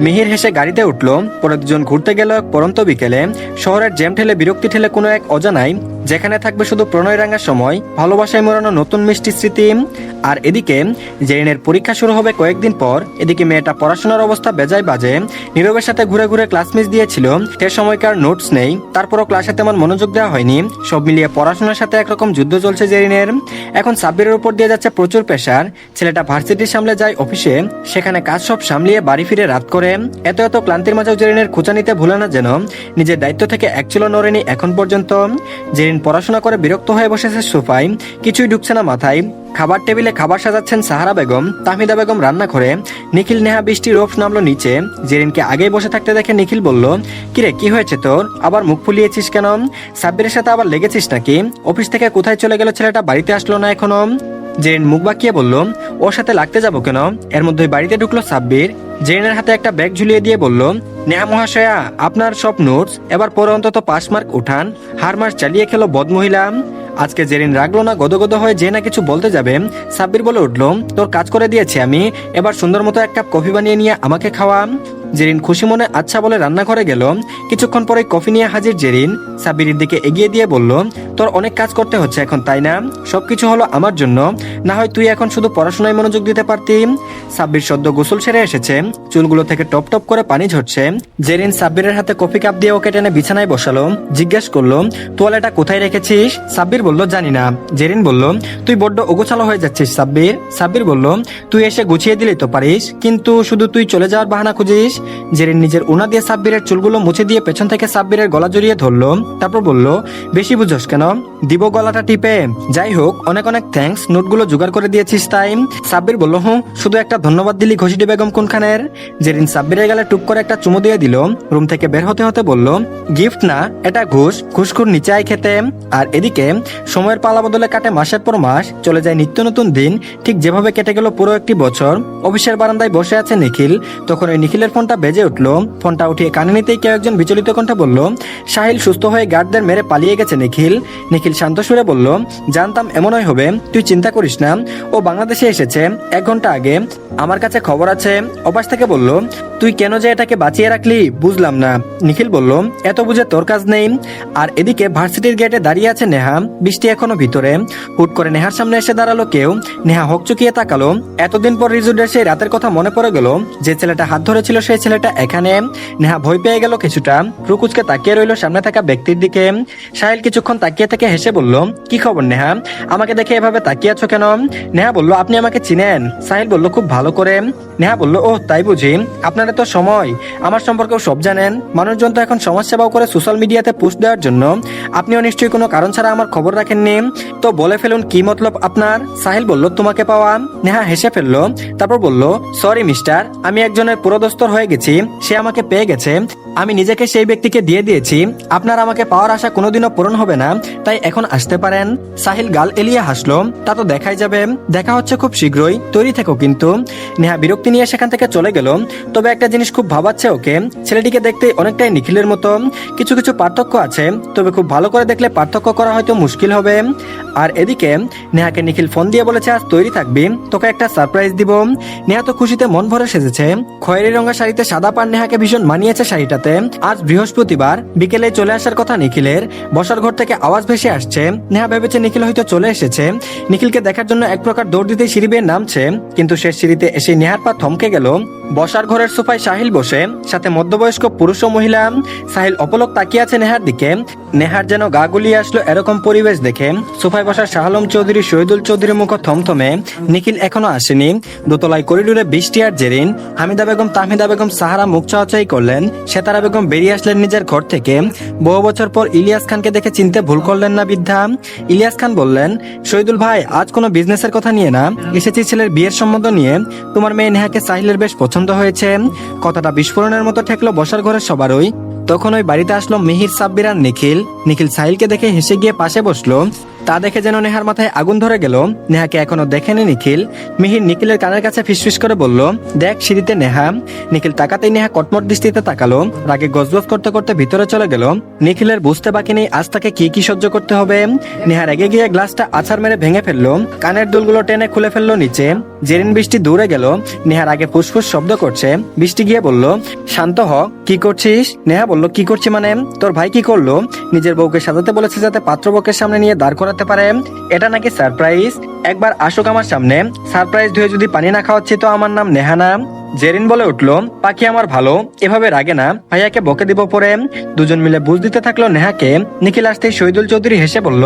মিহির হেসে গাড়িতে উঠলো। পরে দুজন ঘুরতে গেল এক পরন্ত বিকেলে, শহরের জ্যাম ঠেলে বিরক্তি ঠেলে কোনো এক অজানায়, যেখানে থাকবে শুধু প্রণয় রাঙার সময়, ভালোবাসায় মোড়ানো নতুন মিষ্টি স্মৃতি। আর এদিকে জেরিনের পরীক্ষা শুরু হবে কয়েকদিন পর। এদিকে মেয়েটা পড়াশোনার অবস্থা বেজায় বাজে। নীরবের সাথে ঘুরে ঘুরে ক্লাস মিস দিয়েছিল, সে সময়কার নোটস নেই, তারপরও ক্লাসে তেমন মনোযোগ দেওয়া হয়নি। সব মিলিয়ে পড়াশোনার সাথে একরকম যুদ্ধ চলছে জেরিনের। এখন সাব্বিরের উপর দিয়ে যাচ্ছে প্রচুর প্রেশার। ছেলেটা ভার্সিটির সামলে যায় অফিসে, সেখানে কাজ সব সামলিয়ে বাড়ি ফিরে রাত করে। এত এত ক্লান্তির মাঝেও জেরিনের খোঁচা নিতে ভুলে না যেন, নিজের দায়িত্ব থেকে এক চুলো নড়েনি এখন পর্যন্ত। জেরিন পড়াশোনা করে বিরক্ত হয়ে বসেছে সোফায়, কিছুই ঢুকছে না মাথায়। খাবার টেবিলে খাবার সাজাচ্ছেন সাহারা বেগম, তাহমিদা বেগম রান্না করে। নিখিল, নেহা, বৃষ্টি, রোফ নামলো নিচে। জেরিনকে আগেই বসে থাকতে দেখে নিখিল বলল, কিরে, কি হয়েছে তোর? আবার মুখ ফুলিয়েছিস কেন? সাব্বিরের সাথে আবার লেগেছিস নাকি? অফিস থেকে কোথায় চলে গেল ছেলেটা, বাড়িতে আসলো না এখনো? জেরিন মুখ বাঁকিয়ে বলল, ওর সাথে লাগতে যাবো কেন? এর মধ্যে বাড়িতে ঢুকলো সাব্বির। জেরিনের হাতে একটা ব্যাগ ঝুলিয়ে দিয়ে বলল, নেহা মহাশয়া, আপনার সব নোটস, এবার পরে অন্তত 5 মার্ক উঠান। হার মাস চালিয়ে খেলো বদমহিলা। আজকে জেরিন রাগলো না, গদগদ হয়ে যে না কিছু বলতে যাবে, সাব্বির বলে উঠল, তোর কাজ করে দিয়েছি আমি, এবার সুন্দর মতো এক কাপ কফি বানিয়ে নিয়ে আমাকে খাওয়া। জেরিন খুশি মনে আচ্ছা বলে রান্নাঘরে গেল। কিছুক্ষণ পরে কফি নিয়ে হাজির জেরিন সাব্বিরের দিকে এগিয়ে দিয়ে বলল, তোর অনেক কাজ করতে হচ্ছে এখন, তাই না? সবকিছু হলো আমার জন্য, না হয় তুই এখন শুধু পড়াশোনায় মনোযোগ দিতে পারতি। সাব্বির সদ্য গোসল সেরে এসেছে, চুলগুলো থেকে টপ টপ করে পানি ঝরছে। জেরিন সাব্বিরের হাতে কফি কাপ দিয়ে ওকে টেনে বিছানায় বসালো। জিজ্ঞেস করলো, তোয়ালেটা কোথায় রেখেছিস? সাব্বির বলল, জানি না। জেরিন বলল, তুই বড্ড ওগোছালো হয়ে যাচ্ছিস সাব্বির। সাব্বির বলল, তুই এসে গুছিয়ে দিলেই তো পারিস, কিন্তু শুধু তুই চলে যাওয়ার বাহানা খুঁজিস। জেরিন নিজের উনা দিয়ে সাব্বিরের চুলগুলো মুছে দিয়ে পেছন থেকে সাব্বিরের গলা জড়িয়ে ধরলো। তারপর বলল, বেশি বুঝোস কেন, দিব গলাটা টিপে। যাই হোক, অনেক অনেক থ্যাঙ্কস, নোটগুলো জোগাড় করে দিয়েছিস তাই। সাব্বির বলল, শুধু একটা ধন্যবাদ দিলি ঘষিটি বেগম কোনখানের? জেরিন সাব্বিরের গালে টুক করে একটা চুমু দিয়ে দিল। রুম থেকে বের হতে হতে বলল, গিফট না, এটা ঘুষ, ঘুষখুর নিচে আয় খেতে। আর এদিকে সময়ের পালা বদলে কাটে মাসের পর মাস, চলে যায় নিত্য নতুন দিন, ঠিক যেভাবে কেটে গেল পুরো একটি বছর। অফিসের বারান্দায় বসে আছে নিখিল। তখন ওই নিখিলের ফোনটা বেজে উঠলো। ফোনটা উঠিয়ে কানে নিতেই কেউ একজন বিচলিত কণ্ঠে বলল, সাহিল সুস্থ হয়ে গার্ডদের মেরে পালিয়ে গেছে নিখিল। নিখিল শান্ত সুরে বলল, জানতাম এমনই হবে, তুই চিন্তা করিস না, ও বাংলাদেশে এসেছে 1 ঘন্টা আগে, আমার কাছে খবর আছে। অপাস থেকে বলল, তুই কেন যে এটাকে বাঁচিয়ে রাখলি বুঝলাম না। নিখিল বলল, এত বুঝে তোর কাজ নেই। আর এদিকে ভার্সিটির গেটে দাঁড়িয়ে আছে নেহা, বৃষ্টি এখনো ভিতরে। হুট করে নেহার সামনে এসে দাঁড়ালো কেউ। নেহা হকচকিয়ে তাকালো। এতদিন পর রিজুডের সেই রাতের কথা মনে পড়ে গেল, যে ছেলেটা হাত ধরেছিল সেই ছেলেটা এখানে। নেহা ভয় পেয়ে গেল কিছুটা, রুকুচকে তাকিয়ে রইল সামনে থাকা ব্যক্তির দিকে। সাহিল কিছুক্ষণ তাকিয়ে থেকে হেসে বলল, কি খবর নেহা, আমাকে দেখে এভাবে তাকিয়ে আছো কেন? নেহা বলল, আপনি আমাকে চিনেন? সাহিল বলল, খুব ভালো করে। নেহা বলল, ও তাই বুঝি, আপনারা তো সময় আমার সম্পর্কেও সব জানেন। মানুষজন তো এখন সমাজ সেবাও করে সোশ্যাল মিডিয়াতে পোস্ট দেওয়ার জন্য, আপনিও নিশ্চয়ই কোনো কারণ ছাড়া আমার খবর রাখেননি, তো বলে ফেলুন কি মতলব আপনার? সাহিল বলল, তোমাকে পাওয়া। নেহা হেসে ফেললো, তারপর বলল, সরি মিস্টার, আমি একজনের পুরোদস্তর হয়ে গেছি, সে আমাকে পেয়ে গেছে, আমি নিজেকে সেই ব্যক্তিকে দিয়ে দিয়েছি। আপনার আমাকে পাওয়ার আশা কোনোদিনও পূরণ হবে না, তাই এখন আসতে পারেন। সাহিল গাল এলিয়ে হাসলো, তা তো দেখাই যাবে, দেখা হচ্ছে খুব শীঘ্রই, তৈরি থেকো কিন্তু। নেহা বিরক্তি নিয়ে সেখান থেকে চলে গেল। তবে একটা জিনিস খুব ভাবাচ্ছে ওকে, ছেলেটিকে দেখতে অনেকটাই নিখিলের মতো। কিছু কিছু পার্থক্য আছে, তবে খুব ভালো করে দেখলে পার্থক্য করা হয়তো মুশকিল হবে। আর এদিকে নেহাকে নিখিল ফোন দিয়ে বলেছে, আজ তৈরি থাকবি, তোকে একটা সারপ্রাইজ দিব। নেহা তো খুশিতে মন ভরে সেজেছে। খয়েরি রঙা শাড়িতে সাদা পাড় নেহাকে ভীষণ মানিয়েছে শাড়িটাতে। আজ বৃহস্পতিবার, বিকেলে চলে আসার কথা নিখিলের। বসার ঘর থেকে আওয়াজ ভেসে আসছে। নেহা ভেবেছে নিখিল হয়তো চলে এসেছে। নিখিলকে দেখার জন্য এক প্রকার দৌড় দিতে সিঁড়ি বেয়ে নামছে, কিন্তু শেষ সিঁড়িতে এসে নেহার পা থমকে গেল। বসার ঘরের সোফায় সাহিল বসে, সাথে মধ্যবয়স্ক পুরুষ ও মহিলা। সাহিল অপলক তাকিয়ে আছে নেহার দিকে। নেহার যেন গা গুলিয়ে আসলো এরকম পরিবেশ দেখে। সোফায় বসা শাহ আলম চৌধুরী, শহীদুল চৌধুরীর মুখ থমথমে। নিখিল এখনো আসেনি। দোতলায় করিডোরে বৃষ্টি আর জেরিন। হামিদা বেগম, তাহমিদা বেগম, সাহারা মুখ চাওয়াচাই করলেন। সেতারা বেগম বেরিয়ে আসলেন নিজের ঘর থেকে। বহু বছর পর ইলিয়াস খানকে দেখে চিনতে ভুল করলেন না বৃদ্ধা। ইলিয়াস খান বললেন, শহীদুল ভাই, আজ কোনো বিজনেসের কথা নিয়ে না, এসেছি ছেলের বিয়ের সম্বন্ধ নিয়ে। তোমার মেয়ে নেহাকে সাহিলের বেশ পছন্দ হয়েছে। কথাটা বিস্ফোরণের মতো ঠেকলো বসার ঘরের সবারই। তখন ওই বাড়িতে আসলো মিহির, সাব্বির আর নিখিল। নিখিল সাহিলকে দেখে হেসে গিয়ে পাশে বসলো। তা দেখে যেন নেহার মাথায় আগুন ধরে গেল। নেহাকে এখনো দেখেনি নিখিল। মিহির নিখিলের কানের কাছে ফিসফিস করে বলল, দেখ সিঁড়িতে নেহা। নিখিল তাকাতেই নেহা কটমট দৃষ্টিতে তাকালো। রাগে গজগজ করতে করতে ভিতরে চলে গেল। নিখিলের বুঝতে বাকি নেই আজ তাকে কি কি সহ্য করতে হবে। নেহা রেগে গিয়ে গ্লাসটা আছাড় মেরে ভেঙে ফেললো। কানের দুলগুলো টেনে খুলে ফেললো নিচে। জেরিন বৃষ্টি দূরে গেল। নেহার আগে ফুসফুস শব্দ করছে। বৃষ্টি গিয়ে বলল, শান্ত হ, কি করছিস? নেহা বলল, কি করছি মানে? তোর ভাই কি করলো? নিজের বউকে সাজাতে বলেছে যাতে পাত্রপক্ষের সামনে নিয়ে দাঁড় করাতে পারে। এটা নাকি সারপ্রাইজ? একবার আসুক আমার সামনে, সারপ্রাইজ ধুয়ে যদি পানি না খাওয়াচ্ছি তো আমার নাম নেহা না। জেরিন বলে উঠলো, পাখি আমার ভালো, এভাবে রাগে না, ভাইয়াকে বকে দিব পরে। দুজন মিলে বুঝ দিতে থাকলো নেহাকে। নিখিল আসতেই শহীদুল চৌধুরী হেসে বলল,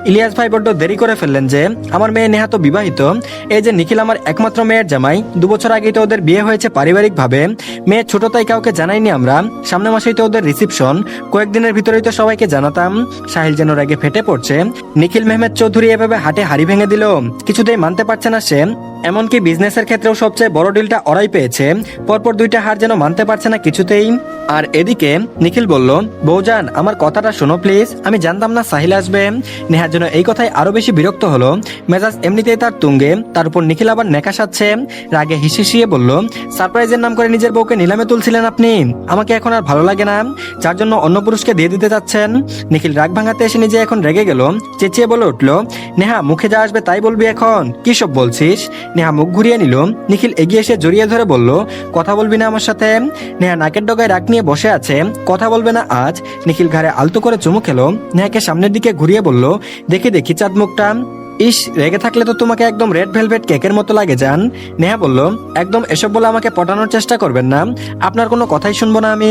ইলিয়াস ভাই বড্ড দেরি করে ফেললেন যে, আমার মেয়ে নেহা তো বিবাহিত। এই যে নিখিল আমার একমাত্র মেয়ের জামাই, 2 বছর আগেই তো ওদের বিয়ে হয়েছে পারিবারিক ভাবে। মেয়ে ছোট তাই কাউকে জানাইনি আমরা। সামনে মাসেই তো ওদের রিসিপশন, কয়েকদিনের ভিতরেই তো সবাইকে জানাতাম। সাহিল যেন রাগে ফেটে পড়ছে। নিখিল মেহমেদ চৌধুরী এভাবে হাটে হাড়ি ভেঙে দিল, কিছুতেই মানতে পারছে না সে। এমনকি বিজনেসের ক্ষেত্রেও সবচেয়ে বড় ডিলটা ওরাই পেয়েছে, পরপর 2টা হার যেন মানতে পারছে না কিছুতেই। আর এদিকে নিখিল বলল, বৌজান আমার কথাটা শোনো প্লিজ, আমি জানতাম না সাহিল আসবে। নেহার জন্য এই কথায় আরো বেশি বিরক্ত হলো। মেজাজ এমনিতেই তার তুঙ্গে, তার উপর নিখিল আবার নেকা সাজছে। রাগে হিসিয়ে বলল, সারপ্রাইজের নাম করে নিজের বউকে নিলামে তুলছিলেন আপনি, আমাকে এখন আর ভালো লাগে না, যার জন্য অন্য পুরুষকে দিয়ে দিতে চাচ্ছেন। নিখিল রাগ ভাঙাতে এসে নিজে এখন রেগে গেল। চেঁচিয়ে বলে উঠলো, নেহা মুখে যা আসবে তাই বলবি এখন, কি সব বলছিস? নেহা মুখ ঘুরিয়ে নিল। নিখিল এগিয়ে এসে জড়িয়ে ধরে বলল, কথা বলবি না আমার সাথে? নেহা নাকের ডগায় রাগ নিয়ে বসে আছে, কথা বলবে না আজ? নিখিল ঘাড়ে আলতো করে চুমু খেলো। নেহাকে সামনের দিকে ঘুরিয়ে বলল, দেখি দেখি চাঁদ মুখটা। ইস, রেগে থাকলে তো তোমাকে একদম রেড ভেলভেট কেকের মতো লাগে জান। নেহা বলল, একদম এসব বলে আমাকে পটানোর চেষ্টা করবেন না, আপনার কোনো কথাই শুনবো না আমি।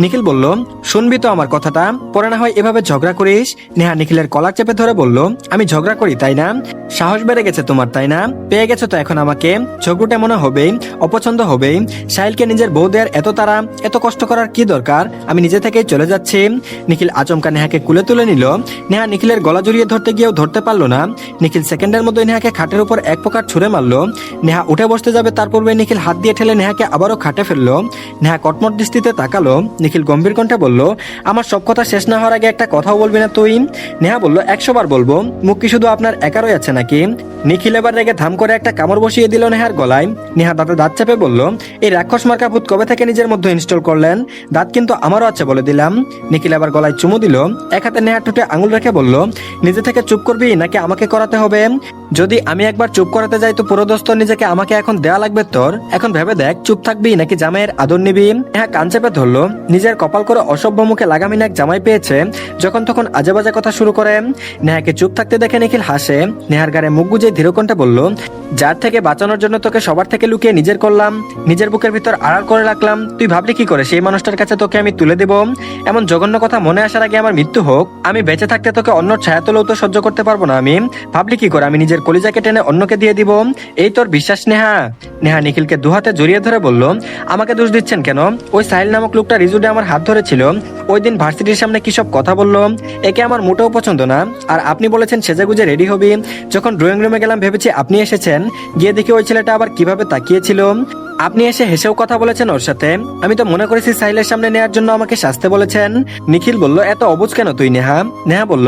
নিখিল বলল, শুনবি তো আমার কথাটা, পরে না হয় এভাবে ঝগড়া করিস। নেহা নিখিলের কলার চেপে ধরে বলল, আমি ঝগড়া করি তাই না? সাহস বেড়ে গেছে তোমার তাই না? পেয়ে গেছো তো এখন আমাকে। ঝগড়ুটে মনে হবেই, অপছন্দ হবেই। সাহিলকে নিজের বউ দেয়ার এত তারা, এত কষ্ট করার কি দরকার? আমি নিজে থেকেই চলে যাচ্ছি। নিখিল আচমকা নেহাকে কুলে তুলে নিল। নেহা নিখিলের গলা জড়িয়ে ধরতে গিয়েও ধরতে পারলো না। নিখিল সেকেন্ডের মধ্যে নেহাকে খাটের উপর এক প্রকার ছুঁড়ে মারলো। নেহা উঠে বসতে যাবে, তার পূর্বে নিখিল হাত দিয়ে ঠেলে নেহাকে আবারও খাটে ফেললো। নেহা কটমট দৃষ্টিতে তাকালো। নিখিল গম্ভীর কণ্ঠে বলল, আমার সব কথা শেষ না হওয়ার আগে একটা কথাও বলবি না তুই? নেহা বলল, 100 বার বলবো। মুখ কি শুধু আপনার একারই আছে নাকি? নিখিল এবার রেগে ধাম করে একটা কামড় বসিয়ে দিল নেহার গলায়। নেহা দাঁতে দাঁত চেপে বলল, এই রাক্ষস মার্কা ভূত কবে থেকে নিজের মধ্যে ইনস্টল করলেন? দাঁত কিন্তু আমারও আছে বলে দিলাম। নিখিল এবার গলায় চুমু দিল। এক হাতে নেহার ঠোঁটে আঙুল রেখে বলল, নিজে থেকে চুপ করবি নাকি আমাকে করাতে হবে? যদি আমি একবার চুপ করাতে যাই তো পুরো দোস্ত নিজেকে আমাকে এখন দেয়া লাগবে তোর। এখন ভেবে দেখ, চুপ থাকবি নাকি জামাইয়ের আদর নিবি? নেহা কান চেপে ধরলো। নিজের কপাল করে অসভ্য মুখে লাগামিন এক জামাই পেয়েছে, যখন তখন আজে বাজে কথা শুরু করে। নেহাকে চুপ থাকতে দেখে নিখিল হাসে। নেহার গায়ে মুখ গুজে ধীরকণ্ঠে বলল, যার থেকে বাঁচানোর জন্য তোকে সবার থেকে লুকিয়ে নিজের করলাম, নিজের বুকের ভিতর আড়াল করে রাখলাম, তুই ভাবলি কি করে সেই মানুষটার কাছে তোকে আমি তুলে দেব? এমন জঘন্য কথা মনে আসার আগে আমার মৃত্যু হোক, আমি বেঁচে থাকতে তোকে অন্য ছায়া তোলেও তো সহ্য করতে পারবো না আমি। ভাবলি কি করে আমি নিজের কলিজাকে টেনে অন্যকে দিয়ে দিব? এই তোর বিশ্বাস নেহা? নেহা নিখিলকে দুহাতে জড়িয়ে ধরে বলল, আমাকে দোষ দিচ্ছেন কেন? ওই সাহিল নামক লোকটা রিজুডে আমার হাত ধরেছিল, ওই দিন ভার্সিটির সামনে কি সব কথা বললো, একে আমার মোটেও পছন্দ না। আর আপনি বলেছেন সেজেগুজে রেডি হবি, যখন ড্রয়িং রুমে গেলাম ভেবেছি আপনি এসেছেন, গিয়ে দেখি ওই ছেলেটা আবার কিভাবে তাকিয়েছিল। আপনি এসে হেসেও কথা বলেছেন ওর সাথে, আমি তো মনে করেছি সাহিলের সামনে নেয়ার জন্য আমাকে শাস্তে বলেছেন। নিখিল বলল, এত অবুঝ কেন তুই নেহা? নেহা বলল,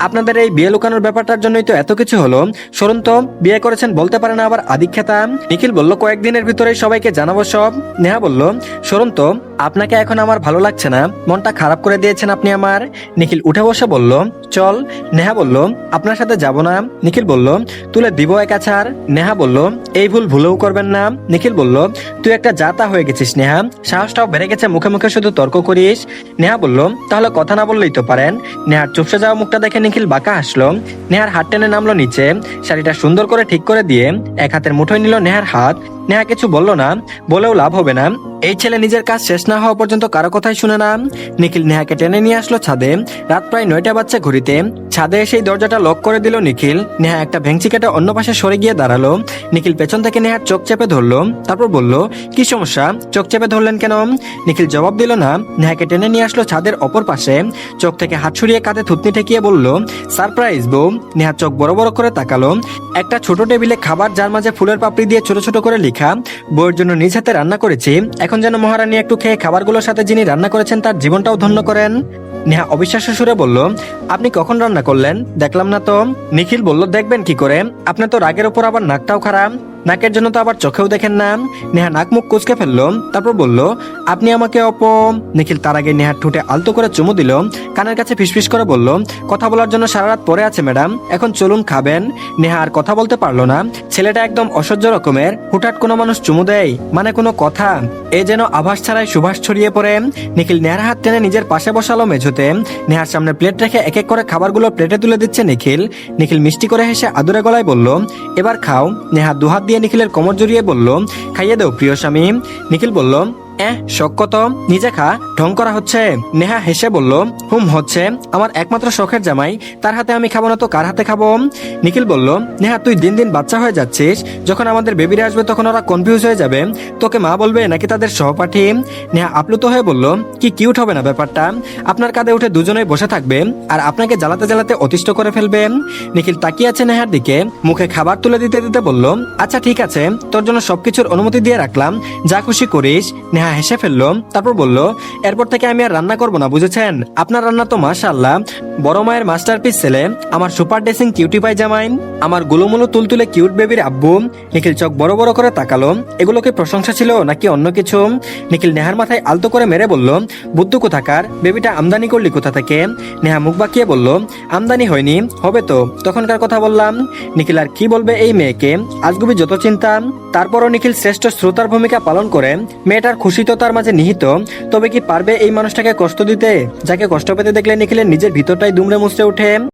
আপনাদের এই বিয়ে লুকানোর ব্যাপারটার জন্যই তো এত কিছু হলো। শুনুন তো, বিয়ে করেছেন বলতে পারে না আবার আদিক্ষেতা। নিখিল বলল, কয়েকদিনের ভিতরেই সবাইকে জানাবো সব। নেহা বলল, শুনুন তো, আপনাকে এখন আমার ভালো লাগছে না, মনটা খারাপ করে দিয়েছেন আপনি আমার। নিখিল উঠে বসে বলল, চল। নেহা বলল, আপনার সাথে যাব না। নিখিল বলল, তুলে দিব একা ছাড়। নেহা বলল, এই ভুল ভুলেও করবেন না। নিখিল বলল, তুই একটা জাতা হয়ে গেছিস নেহা, সাহসটাও বেড়ে গেছে, মুখে মুখে শুধু তর্ক করিস। নেহা বলল, তাহলে কথা না বললেই তো পারেন। নেহার চুপসে যাওয়া মুখটা দেখে নিখিল বাঁকা হাসলো। নেহার হাত টেনে নামলো নিচে, শাড়িটা সুন্দর করে ঠিক করে দিয়ে এক হাতের মুঠোয় নিল নেহার হাত। নেহা কিছু বলল না, বলেও লাভ হবে না, এই ছেলে নিজের কাজ শেষ না হওয়া পর্যন্ত কারো কথাই শুনে না। নিখিল নেহাকে টেনে নিয়ে আসলো ছাদে। রাত প্রায় 9টা বাজছে ঘড়িতে। ছাদে এসেই দরজাটা লক করে দিল নিখিল। নেহা একটা ভেংচি কেটে অন্য পাশে সরে গিয়ে দাঁড়ালো। নিখিল পেছন থেকে নেহার চোখ চেপে ধরলো, তারপর বলল, কি সমস্যা, চোখ চেপে ধরলেন কেন? নিখিল জবাব দিল না। নেহাকে টেনে নিয়ে আসলো ছাদের অপর পাশে, চোখ থেকে হাত সরিয়ে কাঁধে থুতনি ঠেকিয়ে বলল, সারপ্রাইজ বউ। নেহা চোখ বড় বড় করে তাকালো। একটা ছোট টেবিলে খাবার, যার মাঝে ফুলের পাপড়ি দিয়ে ছোট ছোট করে লেখা, বউয়ের জন্য নিজ হাতে রান্না করেছি, এখন যেন মহারানী একটু খেয়ে খাবারগুলোর সাথে যিনি রান্না করেছেন তার জীবনটাও ধন্য করেন। নেহা অবিশ্বাস্য সুরে বলল, আপনি কখন রান্না করলেন? দেখলাম না তো। নিখিল বলল, দেখবেন কি করে, আপনার তো রাগের উপর আবার নাকটাও খারাপ, নাকের জন্য তো আবার চোখেও দেখেন না। নেহা নাক মুখ কুচকে ফেললো, তারপর বলল, আপনি আমাকে নিখিল তার আগে নেহার ঠোঁটে আলতো করে চুমু দিল, কানের কাছে ফিসফিস করে বলল, কথা বলার জন্য সারা রাত পরে আছে ম্যাডাম, এখন চলুন খাবেন। নেহা আর কথা বলতে পারলো না। ছেলেটা একদম অসহ্য রকমের, হুটহাট কোনো মানুষ চুমু দেয় মানে কোনো কথা, এ যেন আভাস ছাড়াই সুভাষ ছড়িয়ে পড়ে। নিখিল নেহার হাত টেনে নিজের পাশে বসালো মেঝোতে। নেহার সামনে প্লেট রেখে এক এক করে খাবারগুলো প্লেটে তুলে দিচ্ছে নিখিল। নিখিল মিষ্টি করে হেসে আদুরে গলায় বলল, এবার খাও। নেহা দুহাত দিয়ে নিখিলের কোমর জড়িয়ে বলল, খাইয়ে দাও প্রিয় স্বামী। নিখিল বলল, শখ কত, নিজে খা, ঢং করা হচ্ছে। নেহা হেসে বলল, হচ্ছে, আমার একমাত্র শখের জামাই, তার হাতে আমি খাবো না তো কার হাতে খাবো? নিখিল বলল, নেহা তুই দিন দিন বাচ্চা হয়ে যাচ্ছিস, যখন আমাদের বেবিরা আসবে তখন ওরা কনফিউজ হয়ে যাবে, তোকে মা বলবে নাকি তাদের সহপাঠী। নেহা আপ্লুত হয়ে বলল, কি কিউট হবে না ব্যাপারটা, আপনার কাঁধে উঠে দুজনেই বসে থাকবে আর আপনাকে জ্বালাতে জ্বালাতে অতিষ্ঠ করে ফেলবে। নিখিল তাকিয়ে আছে নেহার দিকে, মুখে খাবার তুলে দিতে দিতে বলল, আচ্ছা ঠিক আছে, তোর জন্য সবকিছুর অনুমতি দিয়ে রাখলাম, যা খুশি করিস। নেহা নেহা হেসে ফেললো, তারপর বলল, এরপর থেকে আমি আর রান্না করবো না, বুঝেছেন? আপনার রান্না তো মাশাআল্লাহ, বড় মায়ের মাস্টারপিস ছেলে, আমার সুপার ড্রেসিং কিউটি পাই জামাইন, আমার গুলোমুলো তুলতুলে কিউট বেবির আব্বু। নিখিল চোখ বড় বড় করে তাকালো। এগুলো কি প্রশংসা ছিল নাকি অন্য কিছু? নিখিল নেহার মাথায় আলতো করে মেরে বলল, বুদ্ধু কোথাকার, বেবিটা আমদানি করলি কোথা থেকে? নেহা মুখ বাঁকিয়ে বলল, আমদানি হয়নি, হবে তো, তখনকার কথা বললাম। নিখিল আর কি বলবে এই মেয়েকে, আজগুবি যত চিন্তা। তারপরও নিখিল শ্রেষ্ঠ শ্রোতার ভূমিকা পালন করে। মেয়েটার খুশি তো তার মাঝে নিহিত, তবে কি পারবে এই মানুষটাকে কষ্ট দিতে, যাকে কষ্ট পেতে দেখলে নিখিলের নিজের ভিতরটাই দুমড়ে মুচড়ে ওঠে।